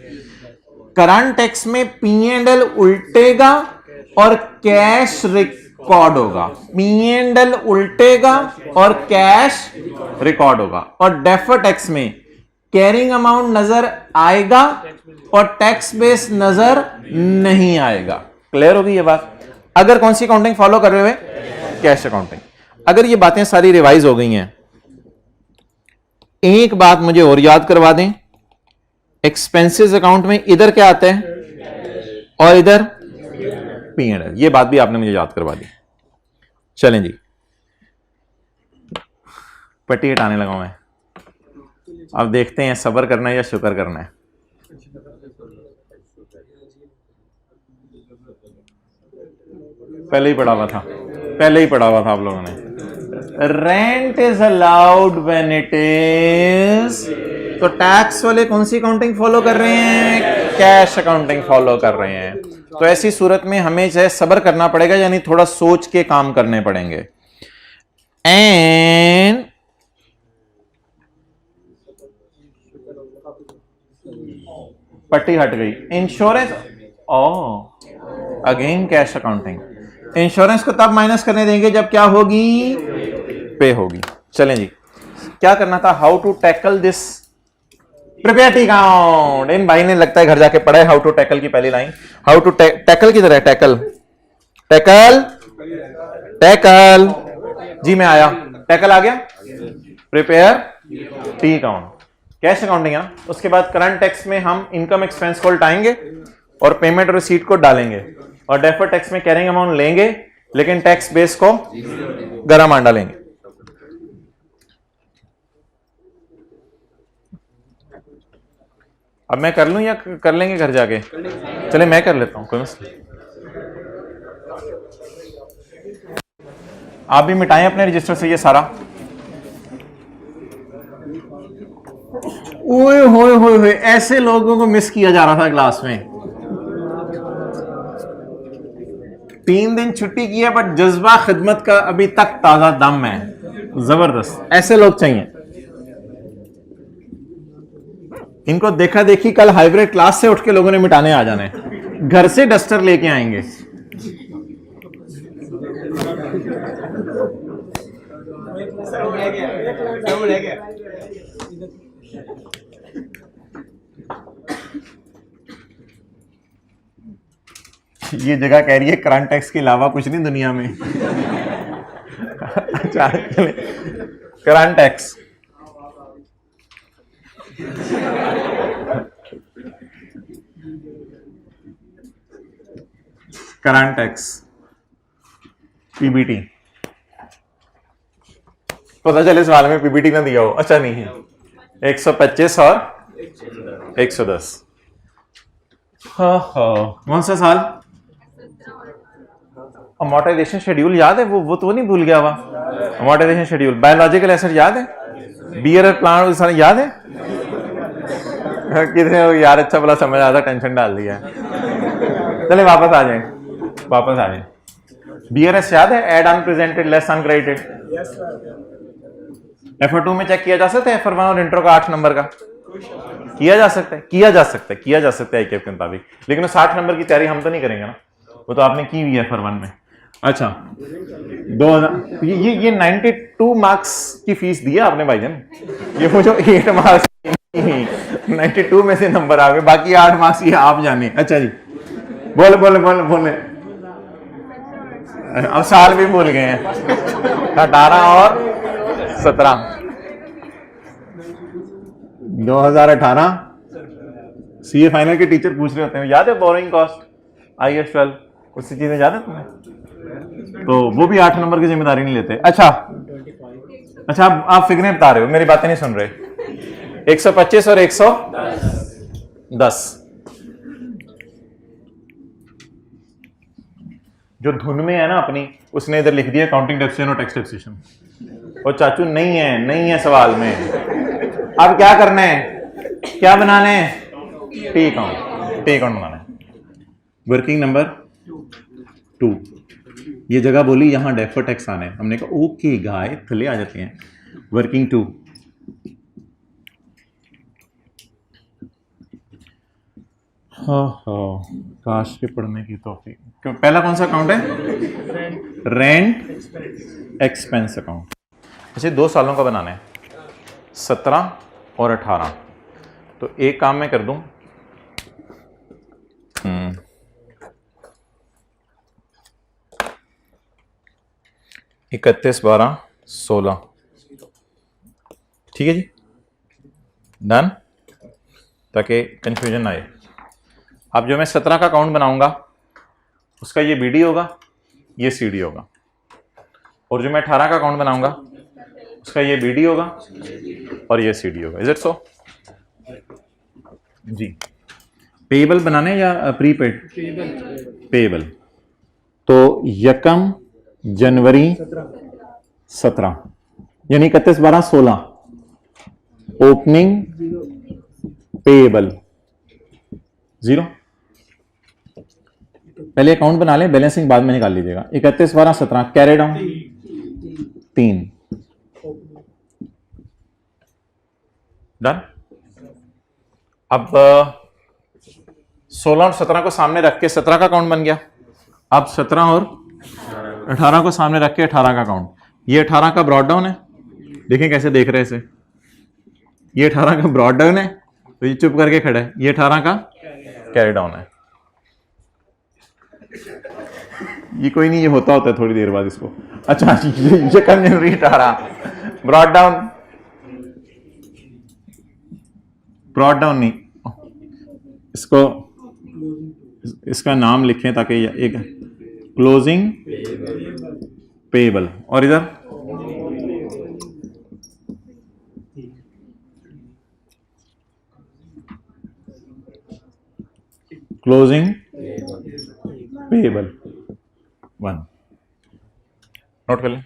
करंट टैक्स में P&L उल्टेगा और कैश रिकॉर्ड होगा। P&L उल्टेगा और कैश रिकॉर्ड होगा। और डेफर्ड टैक्स में कैरिंग अमाउंट नजर आएगा और टैक्स बेस नजर नहीं आएगा। क्लियर होगी ये बात? अगर कौन सी अकाउंटिंग फॉलो कर रहे हुए? Cash accounting. अगर ये बातें सारी रिवाइज हो गई हैं, एक बात मुझे और याद करवा दें, एक्सपेंसेस अकाउंट में इधर क्या आता है और इधर P&L। ये बात भी आपने मुझे याद करवा दी। चलें जी, पट्टी हटाने लगा मैं। अब देखते हैं सब्र करना है या शुक्र करना है। पहले ही पढ़ा हुआ था आप लोगों ने। Rent is allowed when it is, तो टैक्स वाले कौन सी अकाउंटिंग फॉलो कर रहे हैं? कैश अकाउंटिंग फॉलो कर रहे हैं। तो ऐसी सूरत में हमें जो है सब्र करना पड़ेगा, यानी थोड़ा सोच के काम करने पड़ेंगे। एंड पट्टी हट गई। Insurance, again cash accounting. Insurance को तब माइनस करने देंगे जब क्या होगी? पे होगी। चलें जी, क्या करना था? How to tackle this, prepare T account. इन भाई ने लगता है घर जाके पढ़ा है हाउ टू टैकल की पहली लाइन। हाउ टू टैकल की तरह टैकल टैकल टैकल जी मैं आया, टैकल आ गया। Prepare T account cash accounting है ना। उसके बाद करंट टैक्स में हम इनकम एक्सपेंस को उल्टाएंगे और पेमेंट और रिसीट को डालेंगे, और डेफर्ड टैक्स में कैरिंग अमाउंट लेंगे लेकिन टैक्स बेस को गरम आंडा लेंगे। अब मैं कर लूं या कर लेंगे घर जाके? चले मैं कर लेता हूं, कोई मसला। आप भी मिटाएं अपने रजिस्टर से ये सारा। ओए होए होए होए, ऐसे लोगों को मिस किया जा रहा था क्लास में। 3 दिन छुट्टी की है बट जज्बा खिदमत का अभी तक ताजा दम है, जबरदस्त। ऐसे लोग चाहिए। इनको देखा देखी कल हाइब्रिड क्लास से उठ के लोगों ने मिटाने आ जाना है, घर से डस्टर लेके आएंगे। ये जगह कह रही है करंट टैक्स के अलावा कुछ नहीं दुनिया में। अच्छा current tax, current tax PBT, पता चले सवाल में पीबीटी ना दिया हो। अच्छा नहीं है, 125 और 110। कौन सा साल? अमोर्टाइजेशन शेड्यूल याद है? वो तो नहीं भूल गया हुआ। अमोर्टाइजेशन शेड्यूल, बायोलॉजिकल एसेट याद है? बियर प्लांट सारा याद है? कितने यार अच्छा भला समझ आता, टेंशन डाल दिया। चले वापस आ जाए, वापस आ जाए। बीआरएस याद है? Add unrepresented less uncredited. FR2 में चेक किया जा सकता है FR1 और इंट्रो का 8 नंबर का किया जा सकता है, किया जा सकता है, किया जा सकता है के मुताबिक। लेकिन 60 नंबर की तैयारी हम तो नहीं करेंगे ना, वो तो आपने की हुई है FR1 में। अच्छा 2000 ये 92 मार्क्स की फीस दिया आपने भाईजान। ये वो जो 8 मार्क्स 92 में से नंबर आ गए, बाकी 8 मार्क्स ये आप जाने। अच्छा जी बोले बोले बोले बोले, अब साल भी भूल गए हैं। 18 और 17 2018 सीए फाइनल के टीचर पूछ रहे होते हैं, याद है बोरिंग कॉस्ट IAS 12 उससे चीजें याद है तुम्हें? तो वो भी 8 नंबर की जिम्मेदारी नहीं लेते। अच्छा आप फिगरें बता रहे हो, मेरी बातें नहीं सुन रहे। 125 और 110 जो धुन में है ना अपनी, उसने इधर लिख दिया काउंटिंग टैक्सेशन और टैक्स टैक्सेशन। और चाचू नहीं है सवाल में। अब क्या करना है, क्या बनाना है, टी अकाउंट बनाना है। वर्किंग नंबर 2, ये जगह बोली यहाँ डेफर टैक्स आना है, हमने कहा ओके गाय थले आ जाते हैं। वर्किंग 2, काश के पढ़ने की तौफीक। पहला कौन सा अकाउंट है, रेंट एक्सपेंस अकाउंट। अच्छा 2 सालों का बनाना है, 17 और 18। तो एक काम मैं कर दूं, 31, 12, 16, ठीक है जी, डन, ताकि कंफ्यूजन ना आए। अब जो मैं 17 का अकाउंट बनाऊंगा उसका ये बीडी होगा, ये सीडी होगा, और जो मैं 18 का अकाउंट बनाऊंगा उसका ये बीडी होगा और ये सीडी होगा। Is it so ji? Payable बनाने या प्रीपेड? पेएबल। तो 1 जनवरी 17 यानी 31, 12, 16 ओपनिंग पेएबल 0। पहले अकाउंट बना लें, बैलेंसिंग बाद में निकाल लीजिएगा। 31, 12, 17 कैरी डाउन 3, डन। अब 16 और 17 को सामने रख के 17 का अकाउंट बन गया। अब 17 और 18 को सामने रख के 18 का अकाउंट, ये 18 का ब्रॉड डाउन है, देखें कैसे देख रहे हैं इसे, ये 18 का ब्रॉड डाउन है तो ये चुप करके खड़ा है, ये 18 का कैरी डाउन है। ये कोई नहीं, ये होता है थोड़ी देर बाद इसको। अच्छा ये कम जनवरी 18 ब्रॉड डाउन नहीं, इसको इसका नाम लिखें ताकि एक क्लोजिंग पेएबल, और इधर क्लोजिंग पेएबल 1। नोट कर लें,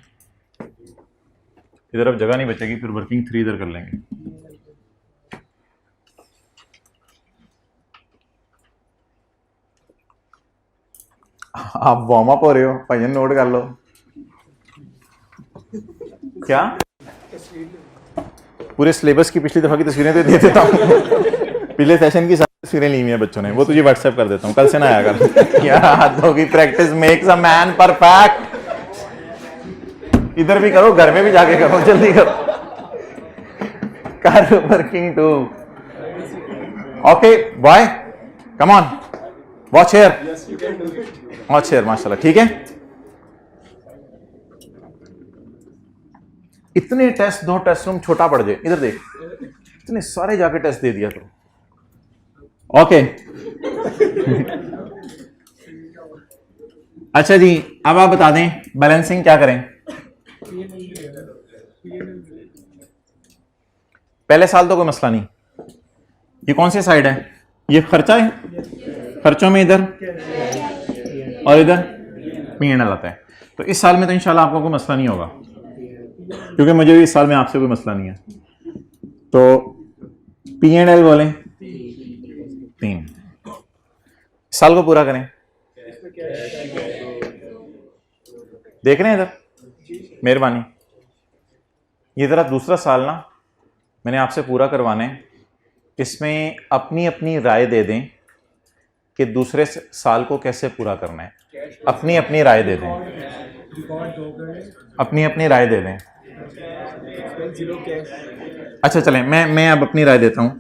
इधर अब जगह नहीं बचेगी, फिर वर्किंग 3 इधर कर लेंगे। आप वार्म अप हो रहे हो भाई, नोट कर लो। क्या पूरे सिलेबस की पिछली दफा की तस्वीरें तो दे देता हूँ, पिछले सेशन की सारी तस्वीरें ली हुई हैं बच्चों ने, वो तुझे व्हाट्सएप कर देता हूँ, कल से ना आया कर। यार हाथों की practice makes a man perfect. इधर भी करो, घर में भी जाके करो, जल्दी करो। कर working 2। Okay boy, come on, watch here, माशाल्लाह, ठीक है। इतने टेस्ट, 2 टेस्ट रूम छोटा पड़ जाए, इधर देख, इतने सारे जाके टेस्ट दे दिया तो। ओके अच्छा जी, अब आप बता दें बैलेंसिंग क्या करें। पहले साल तो कोई मसला नहीं। ये कौन सी साइड है, ये खर्चा है, खर्चों में इधर और इधर P&L आता है। तो इस साल में तो इंशाल्लाह आपको कोई मसला नहीं होगा, क्योंकि मुझे भी इस साल में आपसे कोई मसला नहीं है। तो P&L बोलें 3, साल को पूरा करें। देख रहे हैं इधर, मेहरबानी। ये जरा दूसरा साल ना मैंने आपसे पूरा करवाना है, इसमें अपनी अपनी राय दे दें कि दूसरे साल को कैसे पूरा करना है। अपनी अपनी राय दे दें, अपनी अपनी राय दे दें। अच्छा चलें, मैं अब अपनी राय देता हूँ।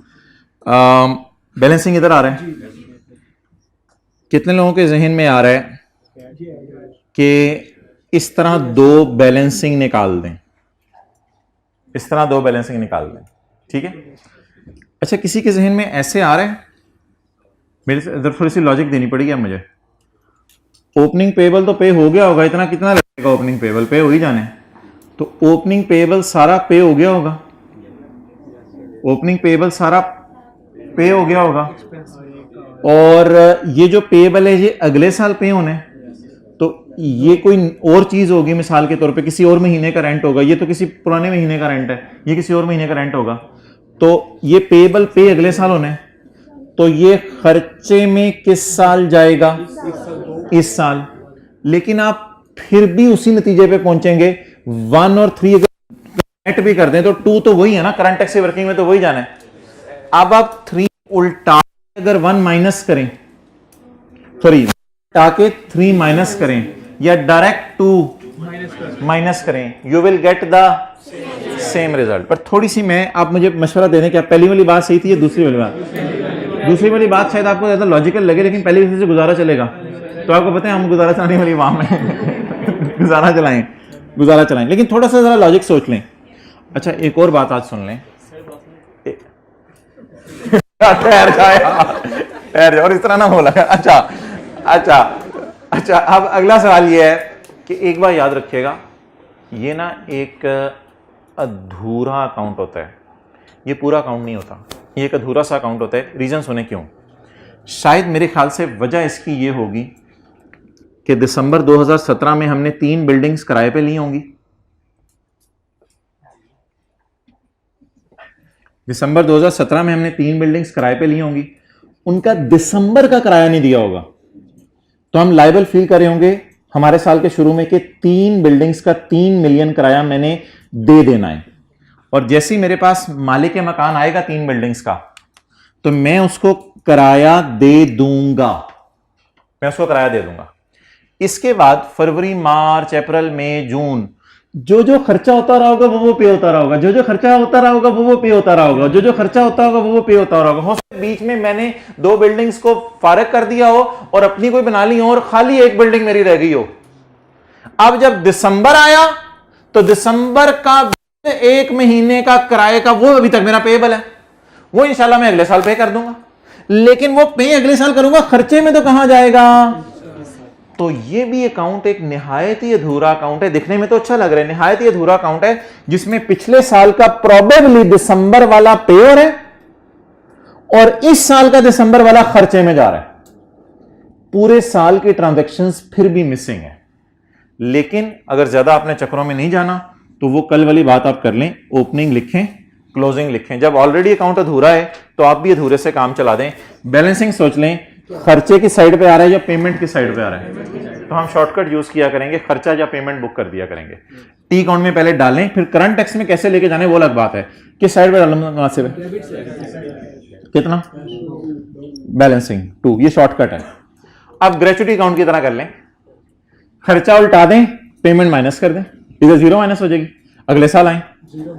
बैलेंसिंग इधर आ रहा है, कितने लोगों के जहन में आ रहा है कि इस तरह 2 बैलेंसिंग निकाल दें, इस तरह 2 बैलेंसिंग निकाल दें, ठीक है। अच्छा किसी के जहन में ऐसे आ रहा है, मेरे से इधर थोड़ी सी लॉजिक देनी पड़ेगी अब मुझे। ओपनिंग पेएबल तो पे हो गया होगा, इतना कितना लगेगा ओपनिंग पेएबल, पे हो ही जाने। तो ओपनिंग पेएबल सारा पे हो गया होगा, ओपनिंग पेएबल सारा पे हो गया होगा, और ये जो पेएबल है ये अगले साल पे होने, तो ये कोई और चीज होगी, मिसाल के तौर पे किसी और महीने का रेंट होगा, ये तो किसी पुराने महीने का रेंट है, ये किसी और महीने का रेंट होगा, तो ये पेएबल पे अगले साल होने, तो ये खर्चे में किस साल जाएगा? इस साल। लेकिन आप फिर भी उसी नतीजे पे पहुंचेंगे, 1 और 3 अगर नेट भी कर दें तो 2 तो वही है ना, करंट टैक्स वर्किंग में तो वही जाना है। अब आप 3 उल्टा अगर 1 माइनस करें, सॉरी ताकि 3 माइनस करें या डायरेक्ट 2 माइनस करें, you will get the same result. पर थोड़ी सी मैं, आप मुझे मशवरा दे दें कि पहली वाली बात सही थी या दूसरी वाली बात? दूसरी वाली बात शायद आपको ज्यादा लॉजिकल लगे, लेकिन पहली वाली से गुजारा चलेगा। तो आपको पता है हम गुजारा चलाने वाली वाम है गुजारा चलाएं, लेकिन थोड़ा सा जरा लॉजिक सोच लें। अच्छा एक और बात आज सुन लें, ठहर जाए और इस तरह ना बोला। अच्छा अब अगला सवाल ये है कि एक बार याद रखिएगा, ये ना एक अधूरा अकाउंट होता है, ये पूरा अकाउंट नहीं होता, ये एक अधूरा सा अकाउंट होता है। रीजन सुने क्यों? शायद मेरे ख्याल से वजह इसकी ये होगी कि दिसंबर 2017 में हमने 3 बिल्डिंग्स किराए पे ली होंगी। दिसंबर 2017 में हमने 3 बिल्डिंग्स किराए पे ली होंगी, उनका दिसंबर का किराया नहीं दिया होगा, तो हम लायबल फील कर रहे होंगे हमारे साल के शुरू में कि 3 बिल्डिंग्स का 3 मिलियन किराया मैंने दे देना है। और जैसे ही मेरे पास मालिक के मकान आएगा 3 बिल्डिंग्स का, तो मैं उसको किराया दे दूंगा, इसके बाद फरवरी, मार्च, अप्रैल, मई, जून जो खर्चा होता रहा होगा वो पे होता रहा होगा, जो खर्चा होता रहा होगा वो पे होता रहा होगा, जो खर्चा होता होगा वो पे होता रहा होगा। हो सकता है बीच में मैंने 2 बिल्डिंग्स को फारग कर दिया हो और अपनी कोई बना ली हो और खाली 1 बिल्डिंग मेरी रह गई हो। अब जब दिसंबर आया तो दिसंबर का 1 महीने का किराए का वो अभी तक मेरा पेएबल है, वो इंशाल्लाह मैं अगले साल पे कर दूंगा, लेकिन वो पे अगले साल करूंगा, खर्चे में तो कहां जाएगा? तो ये भी अकाउंट एक निहायत ही अधूरा अकाउंट है। दिखने में तो अच्छा लग रहा है, निहायत ही अधूरा अकाउंट है, जिसमें पिछले साल का प्रोबेबली दिसंबर वाला पेयर है और इस साल का दिसंबर वाला खर्चे में जा रहा है। पूरे साल की ट्रांजैक्शंस फिर भी मिसिंग है। लेकिन अगर ज्यादा अपने चक्रों में नहीं जाना तो वो कल वाली बात आप कर लें, ओपनिंग लिखें, क्लोजिंग लिखें। जब ऑलरेडी अकाउंट अधूरा है तो आप भी अधूरे से काम चला दें। बैलेंसिंग सोच लें, खर्चे की साइड पे आ रहा है या पेमेंट की साइड पे आ रहा है, तो हम शॉर्टकट यूज किया करेंगे, खर्चा या पेमेंट बुक कर दिया करेंगे। टी अकाउंट में पहले डालें, फिर करंट टैक्स में कैसे लेके जाने वो अलग बात है। किस साइड पे डालूंगा? मुनासिब है कितना? बैलेंसिंग 2, ये शॉर्टकट है। अब ग्रेचुटी अकाउंट की तरह कर लें, खर्चा उल्टा दें, पेमेंट माइनस कर दें, इधर 0 माइनस हो जाएगी, अगले साल आए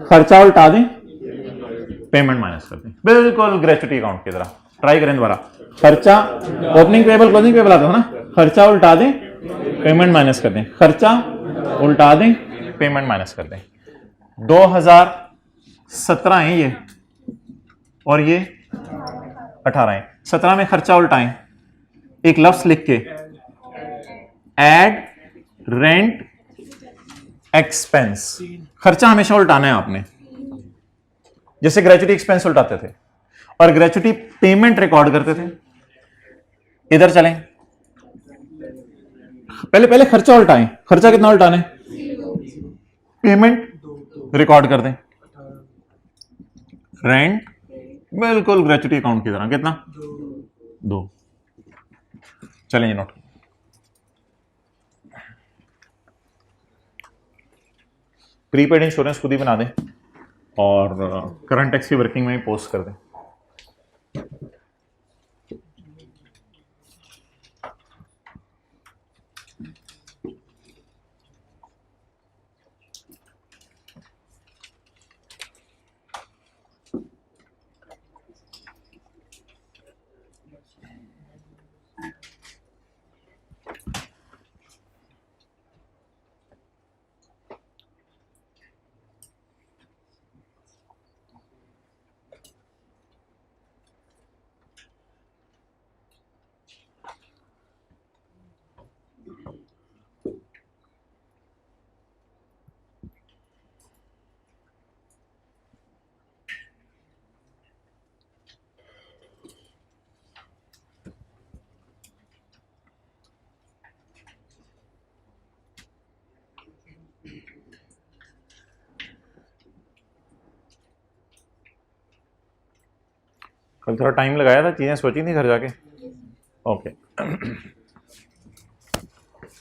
खर्चा उल्टा दें, पेमेंट माइनस कर दें, बिल्कुल ग्रेचुटी अकाउंट की तरह। ट्राई करें दोबारा, खर्चा, ओपनिंग पेबल क्लोजिंग पेबल आता है ना, खर्चा उल्टा दें, पेमेंट माइनस कर दें, खर्चा उल्टा दें, पेमेंट माइनस कर दें। 2017 है ये और ये 18 है। 17 में खर्चा उल्टाएं, एक लफ्ज लिख के, एड रेंट एक्सपेंस। खर्चा हमेशा उल्टाना है आपने, जैसे ग्रेचुटी एक्सपेंस उल्टाते थे और ग्रेचुटी पेमेंट रिकॉर्ड करते थे। इधर चलें, पहले खर्चा उल्टाएं। खर्चा कितना उल्टाना है? पेमेंट रिकॉर्ड कर दें, रेंट बिल्कुल ग्रेचुटी अकाउंट की तरह, कितना? 2। चलें नोट, प्रीपेड इंश्योरेंस खुद ही बना दें और करंट टैक्स की वर्किंग में पोस्ट कर दें। कल थोड़ा टाइम लगाया था, चीज़ें सोची थी घर जाके। ओके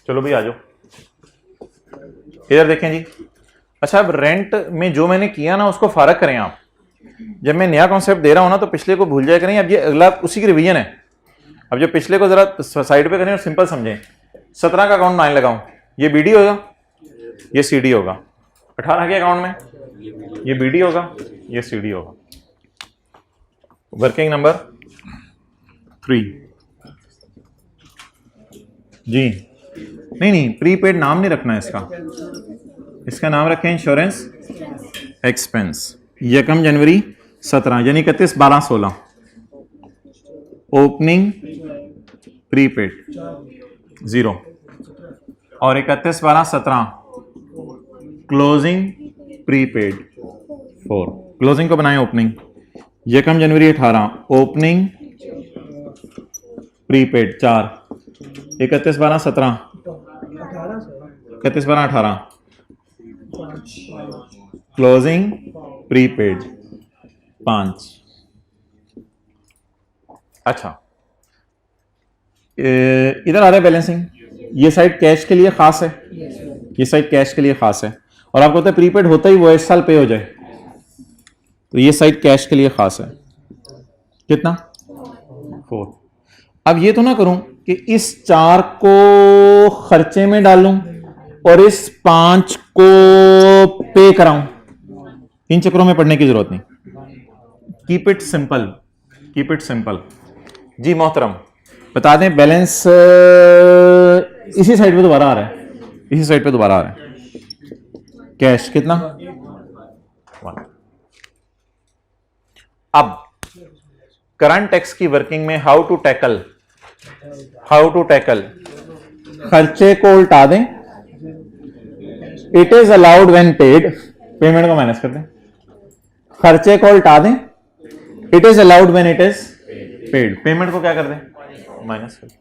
चलो भाई आ जाओ, इधर देखें जी। अच्छा अब रेंट में जो मैंने किया ना उसको फारक करें आप। जब मैं नया कॉन्सेप्ट दे रहा हूं ना तो पिछले को भूल जाया करें, अब ये अगला उसी की रिवीजन है। अब जो पिछले को जरा साइड पे करें और सिंपल समझें। 17 का अकाउंट 9 लगाऊं, ये बीडी होगा, ये सीडी होगा। 18 के अकाउंट में ये बीडी होगा, ये सीडी होगा। वर्किंग नंबर 3 जी। नहीं प्रीपेड नाम नहीं रखना है इसका नाम रखें इंश्योरेंस एक्सपेंस। यकम जनवरी 17 यानी 31/12/16 ओपनिंग प्रीपेड 0 और 31/12/17 क्लोजिंग प्रीपेड 4। क्लोजिंग को बनाएं ओपनिंग। यकम जनवरी 18 ओपनिंग प्रीपेड 4। 31/12/17 31/12/18 closing prepaid 5। अच्छा इधर आ रहा है बैलेंसिंग। ये साइड कैश के लिए खास है, ये साइड कैश के लिए खास है और आपको पता है प्रीपेड होता ही वो इस साल पे हो जाए, तो ये साइड कैश के लिए खास है। कितना 4। अब ये तो ना करूं कि इस 4 को खर्चे में डालूं और इस 5 को पे कराऊं, इन चक्रों में पड़ने की जरूरत नहीं। Keep it simple, keep it simple जी। मोहतरम बता दें बैलेंस इसी साइड पे दोबारा आ रहा है, इसी साइड पे दोबारा आ रहा है। कैश कितना 1। अब करंट टैक्स की वर्किंग में हाउ टू टैकल खर्चे को उल्टा दें। It is allowed when paid, payment को माइनस कर दें। खर्चे को उल्टा दें, it is allowed when it is paid, payment को क्या कर दें माइनस कर दें।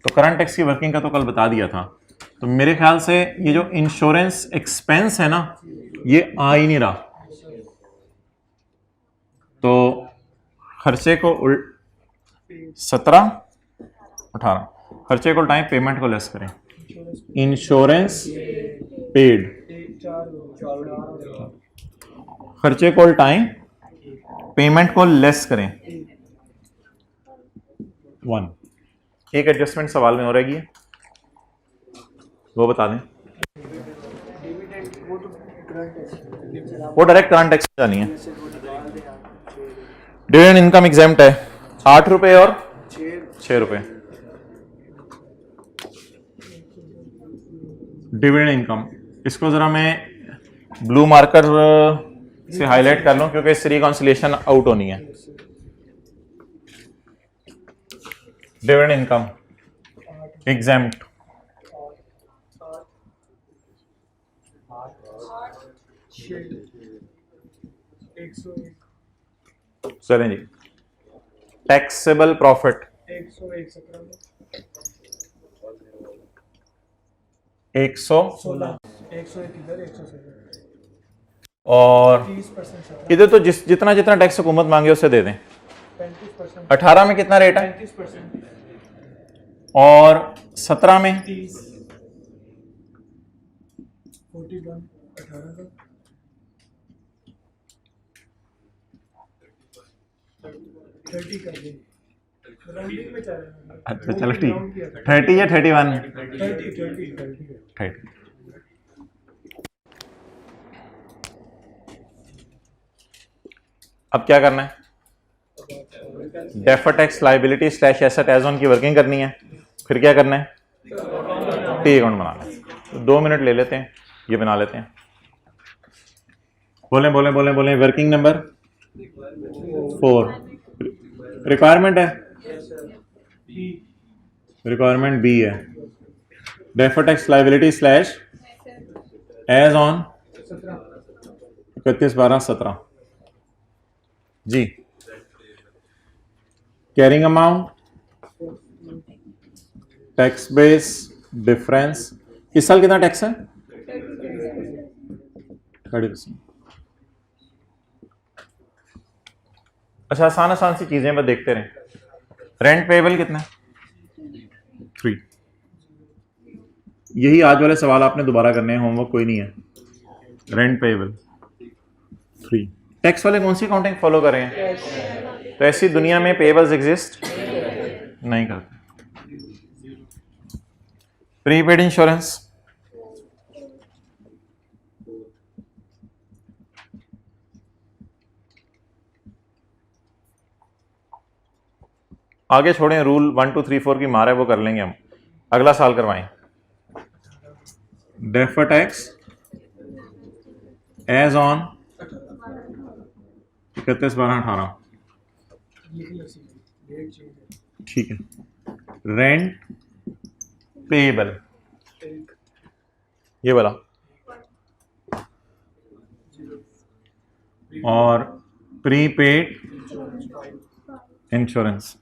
तो करंट टैक्स की वर्किंग का तो कल बता दिया था। तो मेरे ख्याल से ये जो इंश्योरेंस एक्सपेंस है ना ये आ ही नहीं रहा, तो खर्चे को 17 18 खर्चे को उल्टाएं, पेमेंट को लेस करें। इंश्योरेंस पेड, खर्चे को उल्टाएं, पेमेंट को लेस करें 1। एक एडजस्टमेंट सवाल में हो रहेगी है, वो बता दें। वो डायरेक्ट करंट टैक्स जानी है। डिविडेंड इनकम एग्जेम्प्ट है 8 रुपए और 6 रुपए। डिविडेंड इनकम इसको जरा मैं ब्लू मार्कर से हाईलाइट कर लूं क्योंकि इससे रिकॉन्सिलिएशन आउट होनी है। डिविडेंड इनकम एग्जेम्प्ट चलें जी। टैक्सेबल प्रॉफिट 116 और इधर तो जितना जितना टैक्स हुकूमत मांगे उसे दे दें। 18 में कितना रेट है 35% और 17 में 41 18 का 30 कर दें। राउंडिंग में चल रहा है। अच्छा चलो ठीक 30 या 31 30। अब क्या करना है, defer tax liability slash asset as on की वर्किंग करनी है। फिर क्या करना है, टी अकाउंट बनाना है। तो 2 मिनट ले लेते हैं, ये बना लेते हैं। बोलें बोलें बोलें बोलें। वर्किंग नंबर 4 रिक्वायरमेंट है, रिक्वायरमेंट बी है। Defer tax liability slash as on 31/12/17 जी। Carrying amount, tax base difference. इस साल कितना टैक्स है 30%। अच्छा, आसान आसान सी चीजें बस देखते रहें। रेंट पेएबल कितना है? 3। यही आज वाले सवाल आपने दोबारा करने हैं, होमवर्क कोई नहीं है। Rent payable 3। टैक्स वाले कौन सी अकाउंटिंग फॉलो कर रहे हैं? तो ऐसी दुनिया में पेएबल्स एग्जिस्ट नहीं करते। प्रीपेड इंश्योरेंस, आगे छोड़ें, रूल 1 2 3 4 की मार है, वो कर लेंगे हम, अगला साल करवाएं। डेफर टैक्स एज ऑन 31/12/18, ठीक है। रेंट पेएबल ये वाला, और prepaid insurance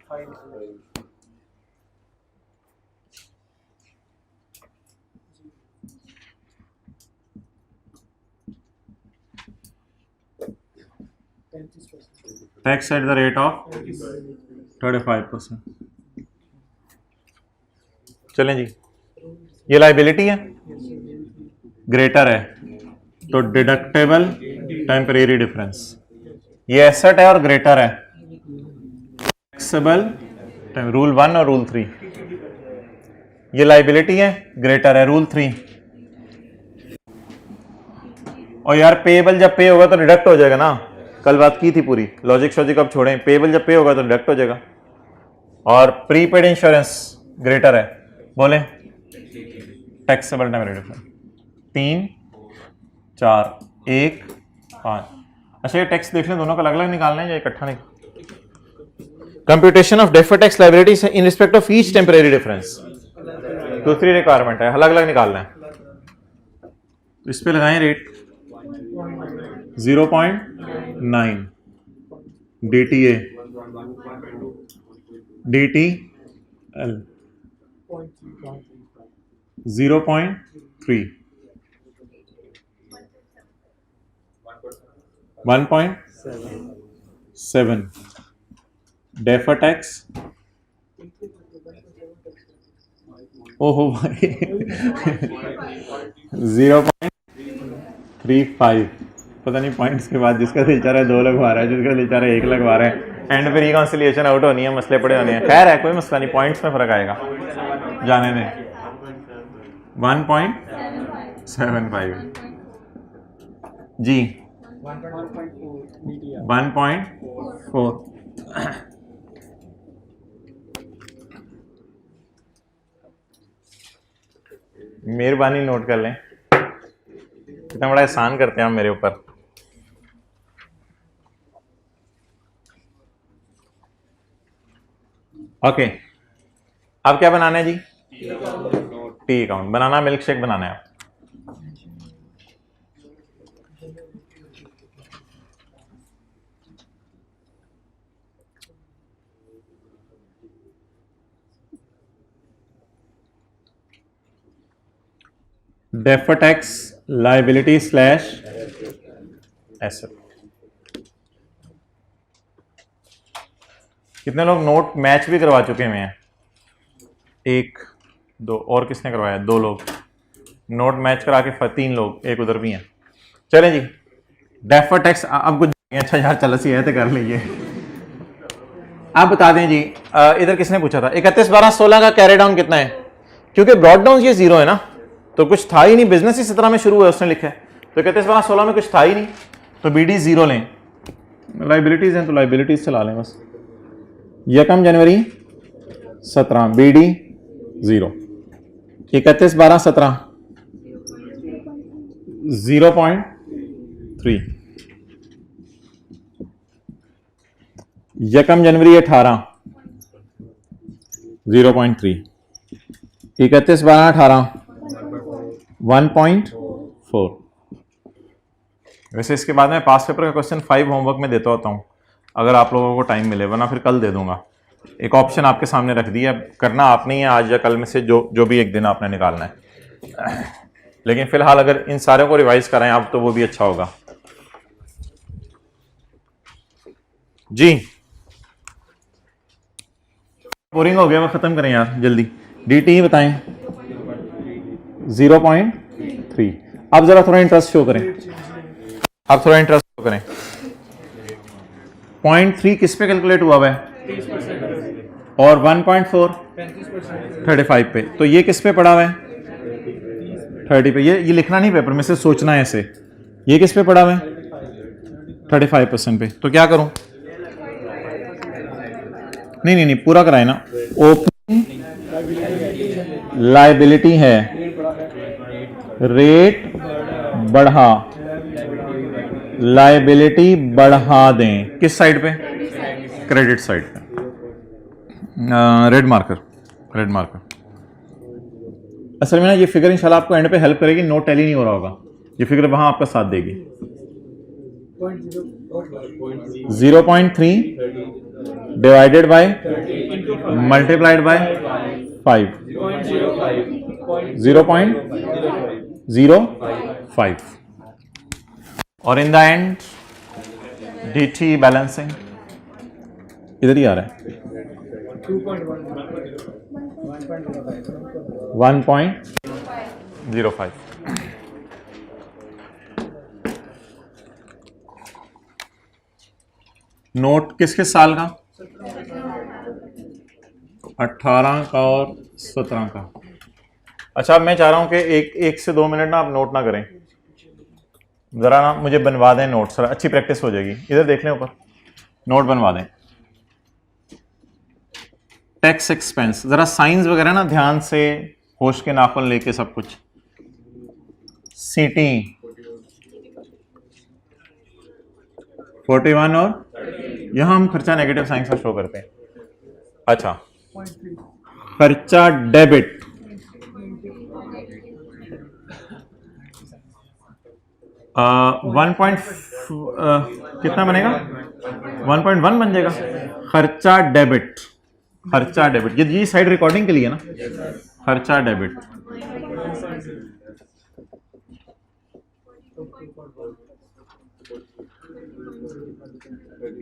tax at the rate of 35%। चलें जी, ये लाइबिलिटी है, ग्रेटर है तो डिडक्टेबल टेम्परेरी डिफरेंस। ये एसेट है और ग्रेटर है, टैक्सेबल रूल 1 और रूल 3। ये लाइबिलिटी है, ग्रेटर है रूल 3। और यार पेएबल जब पे होगा तो डिडक्ट हो जाएगा ना, कल बात की थी पूरी, लॉजिक शॉजिक अब छोड़ें। पेएबल जब पे होगा तो डिडक्ट हो जाएगा। और प्रीपेड इंश्योरेंस ग्रेटर है, बोले टैक्सेबल टेम्परेरी डिफरेंस 3 4 1 5। अच्छा, ये टैक्स देख लें, दोनों का अलग अलग निकालना है या इकट्ठा नहीं? Computation of deferred tax liability in respect of each temporary difference, दूसरी रिक्वायरमेंट है, अलग अलग निकालना है। इस पे लगाएं rate 0.9 DTA DTL 0.3 1.7 defer tax, ओहो भाई 0.35। पता नहीं पॉइंट्स के बाद जिसका दिल चाह रहा है 2 लगवा रहा है, जिसका दिल चाह रहा है 1 लगवा रहा है। एंड पे रिकॉन्सिलिएशन आउट होनी है, मसले पड़े होने हैं। खैर है, कोई मसला नहीं, पॉइंट्स में फर्क आएगा, जाने दें। 1.75 जी, 1.4। मेहरबानी नोट कर लें, इतना बड़ा एहसान करते हैं आप मेरे ऊपर। ओके, अब क्या बनाना है जी? टी अकाउंट बनाना, मिल्क शेक बनाना है। Defer tax liability slash asset. कितने लोग नोट मैच भी करवा चुके हुए हैं? 1 2 और किसने करवाया? 2 लोग नोट मैच करा के, 3 लोग, एक उधर भी हैं। चलें जी, डेफर टैक्स अब कुछ अच्छा यार, चलो सी है तो कर लीजिए। आप बता दें जी, इधर किसने पूछा था 31/12/16 का कैरी डाउन कितना है? क्योंकि ब्रॉड डाउन ये 0 है ना, तो कुछ था ही नहीं, बिजनेस ही 17 में शुरू हुआ, उसने लिखा है, तो 31/12/16 में कुछ था ही नहीं, तो BD 0 लें। लाइबिलिटीज हैं तो लाइबिलिटीज चला लें बस। 1 जनवरी 17 BD 0, 31/12/17 0.3, 1 जनवरी 18 0.3, 31/12/18 1.4। वैसे इसके बाद में पास पेपर का क्वेश्चन 5 होमवर्क में देता होता हूँ, अगर आप लोगों को टाइम मिले, वरना फिर कल दे दूंगा। एक ऑप्शन आपके सामने रख दिया, करना आप नहीं है, आज या कल में से जो भी एक दिन आपने निकालना है। लेकिन फिलहाल अगर इन सारों को रिवाइज कराएं आप तो वो भी अच्छा होगा जी। बोरिंग हो गया, वो खत्म करें यार जल्दी। dt बताएं 0.3। अब जरा थोड़ा इंटरेस्ट शो करें, अब थोड़ा इंटरेस्ट शो करें। 0.3 किस पे कैलकुलेट हुआ हुआ है? और 1.4 35 पे। तो ये किस पे पड़ा हुआ है? 30 पे। ये लिखना नहीं पेपर में से, सोचना है ऐसे। ये किस पे पड़ा हुआ है? 35% पे। तो क्या करूं? नहीं पूरा कराए ना। ओपनिंग लायबिलिटी है, रेट बढ़ा, लायबिलिटी बढ़ा दें। किस साइड पे? क्रेडिट साइड पे। Red marker, red marker. असल में ना ये फिगर इंशाल्लाह आपको एंड पे हेल्प करेगी। नोट टैली नहीं हो रहा होगा, ये फिगर वहां आपका साथ देगी। 0.3 डिवाइडेड बाय मल्टीप्लाइड बाय 5, 0.05। और in the end dt balancing इधर ही आ रहा है 1.05। नोट किस किस साल का? 18 का और 17 का। अच्छा, मैं चाह रहा हूं कि एक से 2 मिनट ना आप नोट ना करें, जरा ना मुझे बनवा दें नोट, सर अच्छी प्रैक्टिस हो जाएगी। इधर देख लें ऊपर, नोट बनवा दें। टैक्स एक्सपेंस, जरा साइंस वगैरह ना ध्यान से, होश के नाखून लेके सब कुछ। सीटी 41 और यहां हम खर्चा नेगेटिव साइन से शो करते हैं। अच्छा, खर्चा डेबिट 1. कितना बनेगा? 1.1 बन जाएगा। खर्चा डेबिट, खर्चा डेबिट, ये साइड रिकॉर्डिंग के लिए ना। खर्चा डेबिट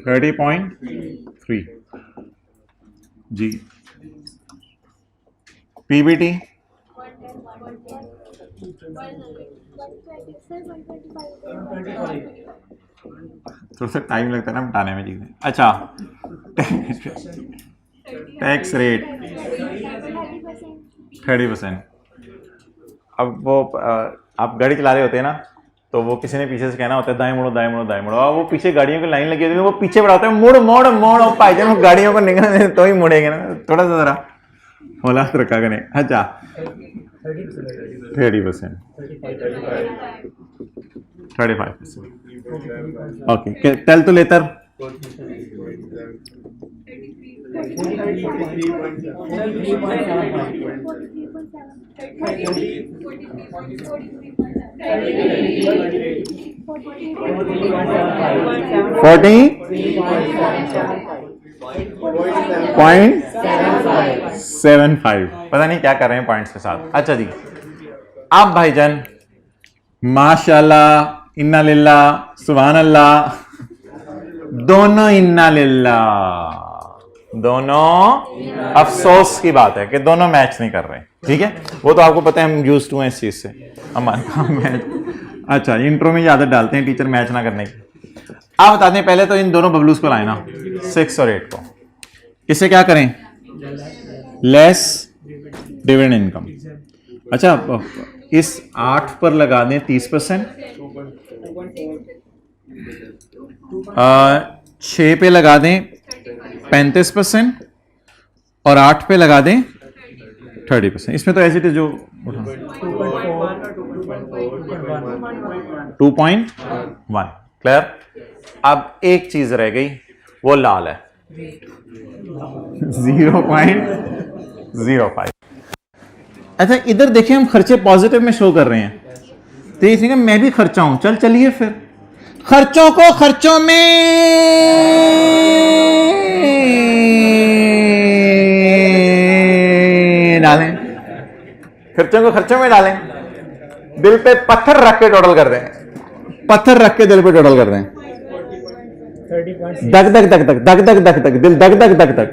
30.3 जी। पीबीटी 125। थोड़ा सा टाइम लगता है ना बताने में चीजें। अच्छा, टैक्स रेट 30%। अब वो आप गाड़ी चला रहे होते हैं ना, तो वो किसी ने पीछे से कहना होता है दाएं मुड़ो दाएं मुड़ो दाएं मुड़ो, और वो पीछे गाड़ियों की लाइन लगी होती है, वो पीछे बढ़ाते हैं मुड़ मोड़ मोड़, और भाईजान वो गाड़ियों को निकलने तो ही मुड़ेंगे ना, थोड़ा सा जरा होला रखा करें। अच्छा 30%, 35%। Okay, tell to later 40.75। पता नहीं क्या कर रहे हैं पॉइंट्स के साथ। अच्छा जी, आप भाईजान माशाल्लाह, इन्ना लिल्लाह, सुभान अल्लाह, दोनों इन्ना लिल्लाह, दोनों अफसोस की बात है कि दोनों मैच नहीं कर रहे। ठीक है, वो तो आपको पता है, हम यूज्ड टू हैं इस चीज से, हमारे काम मैच। अच्छा, इंट्रो में आदत डालते हैं टीचर मैच ना करने की। आप बताते हैं, पहले तो इन दोनों बबलूस को लाए ना, 6 और 8 को, इसे क्या करें? Less dividend income. अच्छा, इस 8 पर लगा दें 30%, 6 पे लगा दें 35%, और 8 पे लगा दें 30%। इसमें तो ऐसे थे जो 2.1। क्लियर? अब एक चीज रह गई, वो लाल है 0.05। अच्छा, इधर देखिए, हम खर्चे पॉजिटिव में शो कर रहे हैं, तो ये ठीक, मैं भी खर्चा हूं, चलिए फिर खर्चों को खर्चों में डालें, खर्चों को खर्चों में डालें, दिल पे पत्थर रख के टोटल कर दें, पत्थर रख के दिल पे टोटल कर दें। दग दग दग दग दग दग दग दग, दिल दग दग दग दग,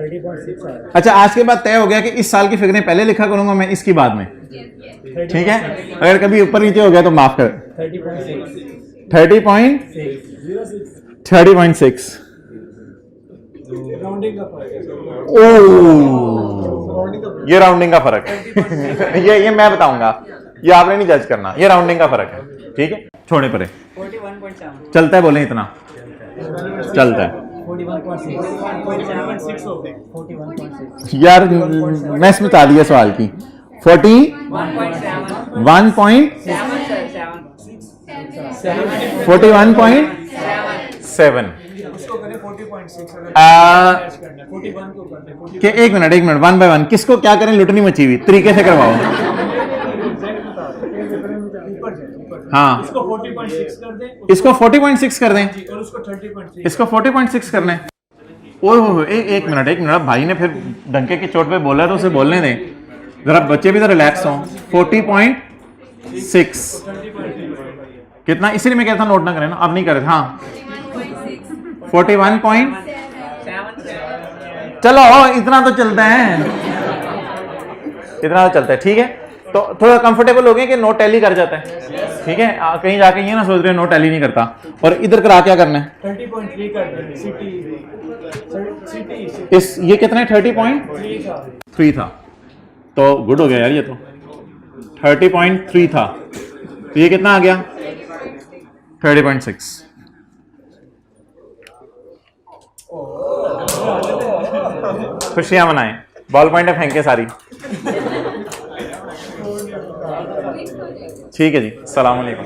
30.6 आ रहा अच्छा, आज के बाद तय हो गया कि इस साल की फिगरें पहले लिखा करूंगा मैं, इसकी बाद में, है। ठीक है। अगर कभी ऊपर नीचे हो गया तो माफ कर। 30.6 राउंडिंग का फर्क है। ओ, राउंडिंग का ये राउंडिंग का फर्क है। ये मैं बताऊंगा, ये आपने नहीं जज करना, ये राउंडिंग का फर्क है, ठीक है। छोड़े परे, 41.7 चलता है, बोले इतना चलता है 41.6 हो गए 41.6 यार। मैं इसमें बता दिया सवाल की 41.7 41.7 उसको करें 40.6 अगर आ, मैच करना है 41 को करते हैं 40 कि एक मिनट 1 बाय 1 किसको क्या करें, लुटनी मची हुई तरीके से करवाओ। एग्जैक्ट बता रहा हूं ऊपर जाए ऊपर हाँ, इसको 40.6 कर दें इसको 40.6 कर दें, जी, और उसको 30.6 इसको 40.6 करना है। ओह, एक मिनट, भाई ने फिर डंके की चोट पे बोला तो उसे बोलने दें, जरा बच्चे भी तो रिलैक्स हों। 40.6 कितना, इसीलिए मैं कहता नोट ना करें ना, अब नहीं करे। हाँ 41 पॉइंट, चलो इतना तो चलता है, इतना तो चलता है, ठीक है। तो थोड़ा कंफर्टेबल हो गए कि नो टैली कर जाता है, ठीक है। कहीं जाके ये ना सोच रहे नो टैली नहीं करता। और इधर करा क्या करना है, 30.3 कर दें सिटी इस ये कितना है, 30.3 था, तो गुड हो गया यार। ये तो 30.3 था, तो ये कितना आ गया 30.6। खुशियां मनाएं, बॉल पॉइंट फेंके सारी। ठीक है जी, सलाम अलैकुम।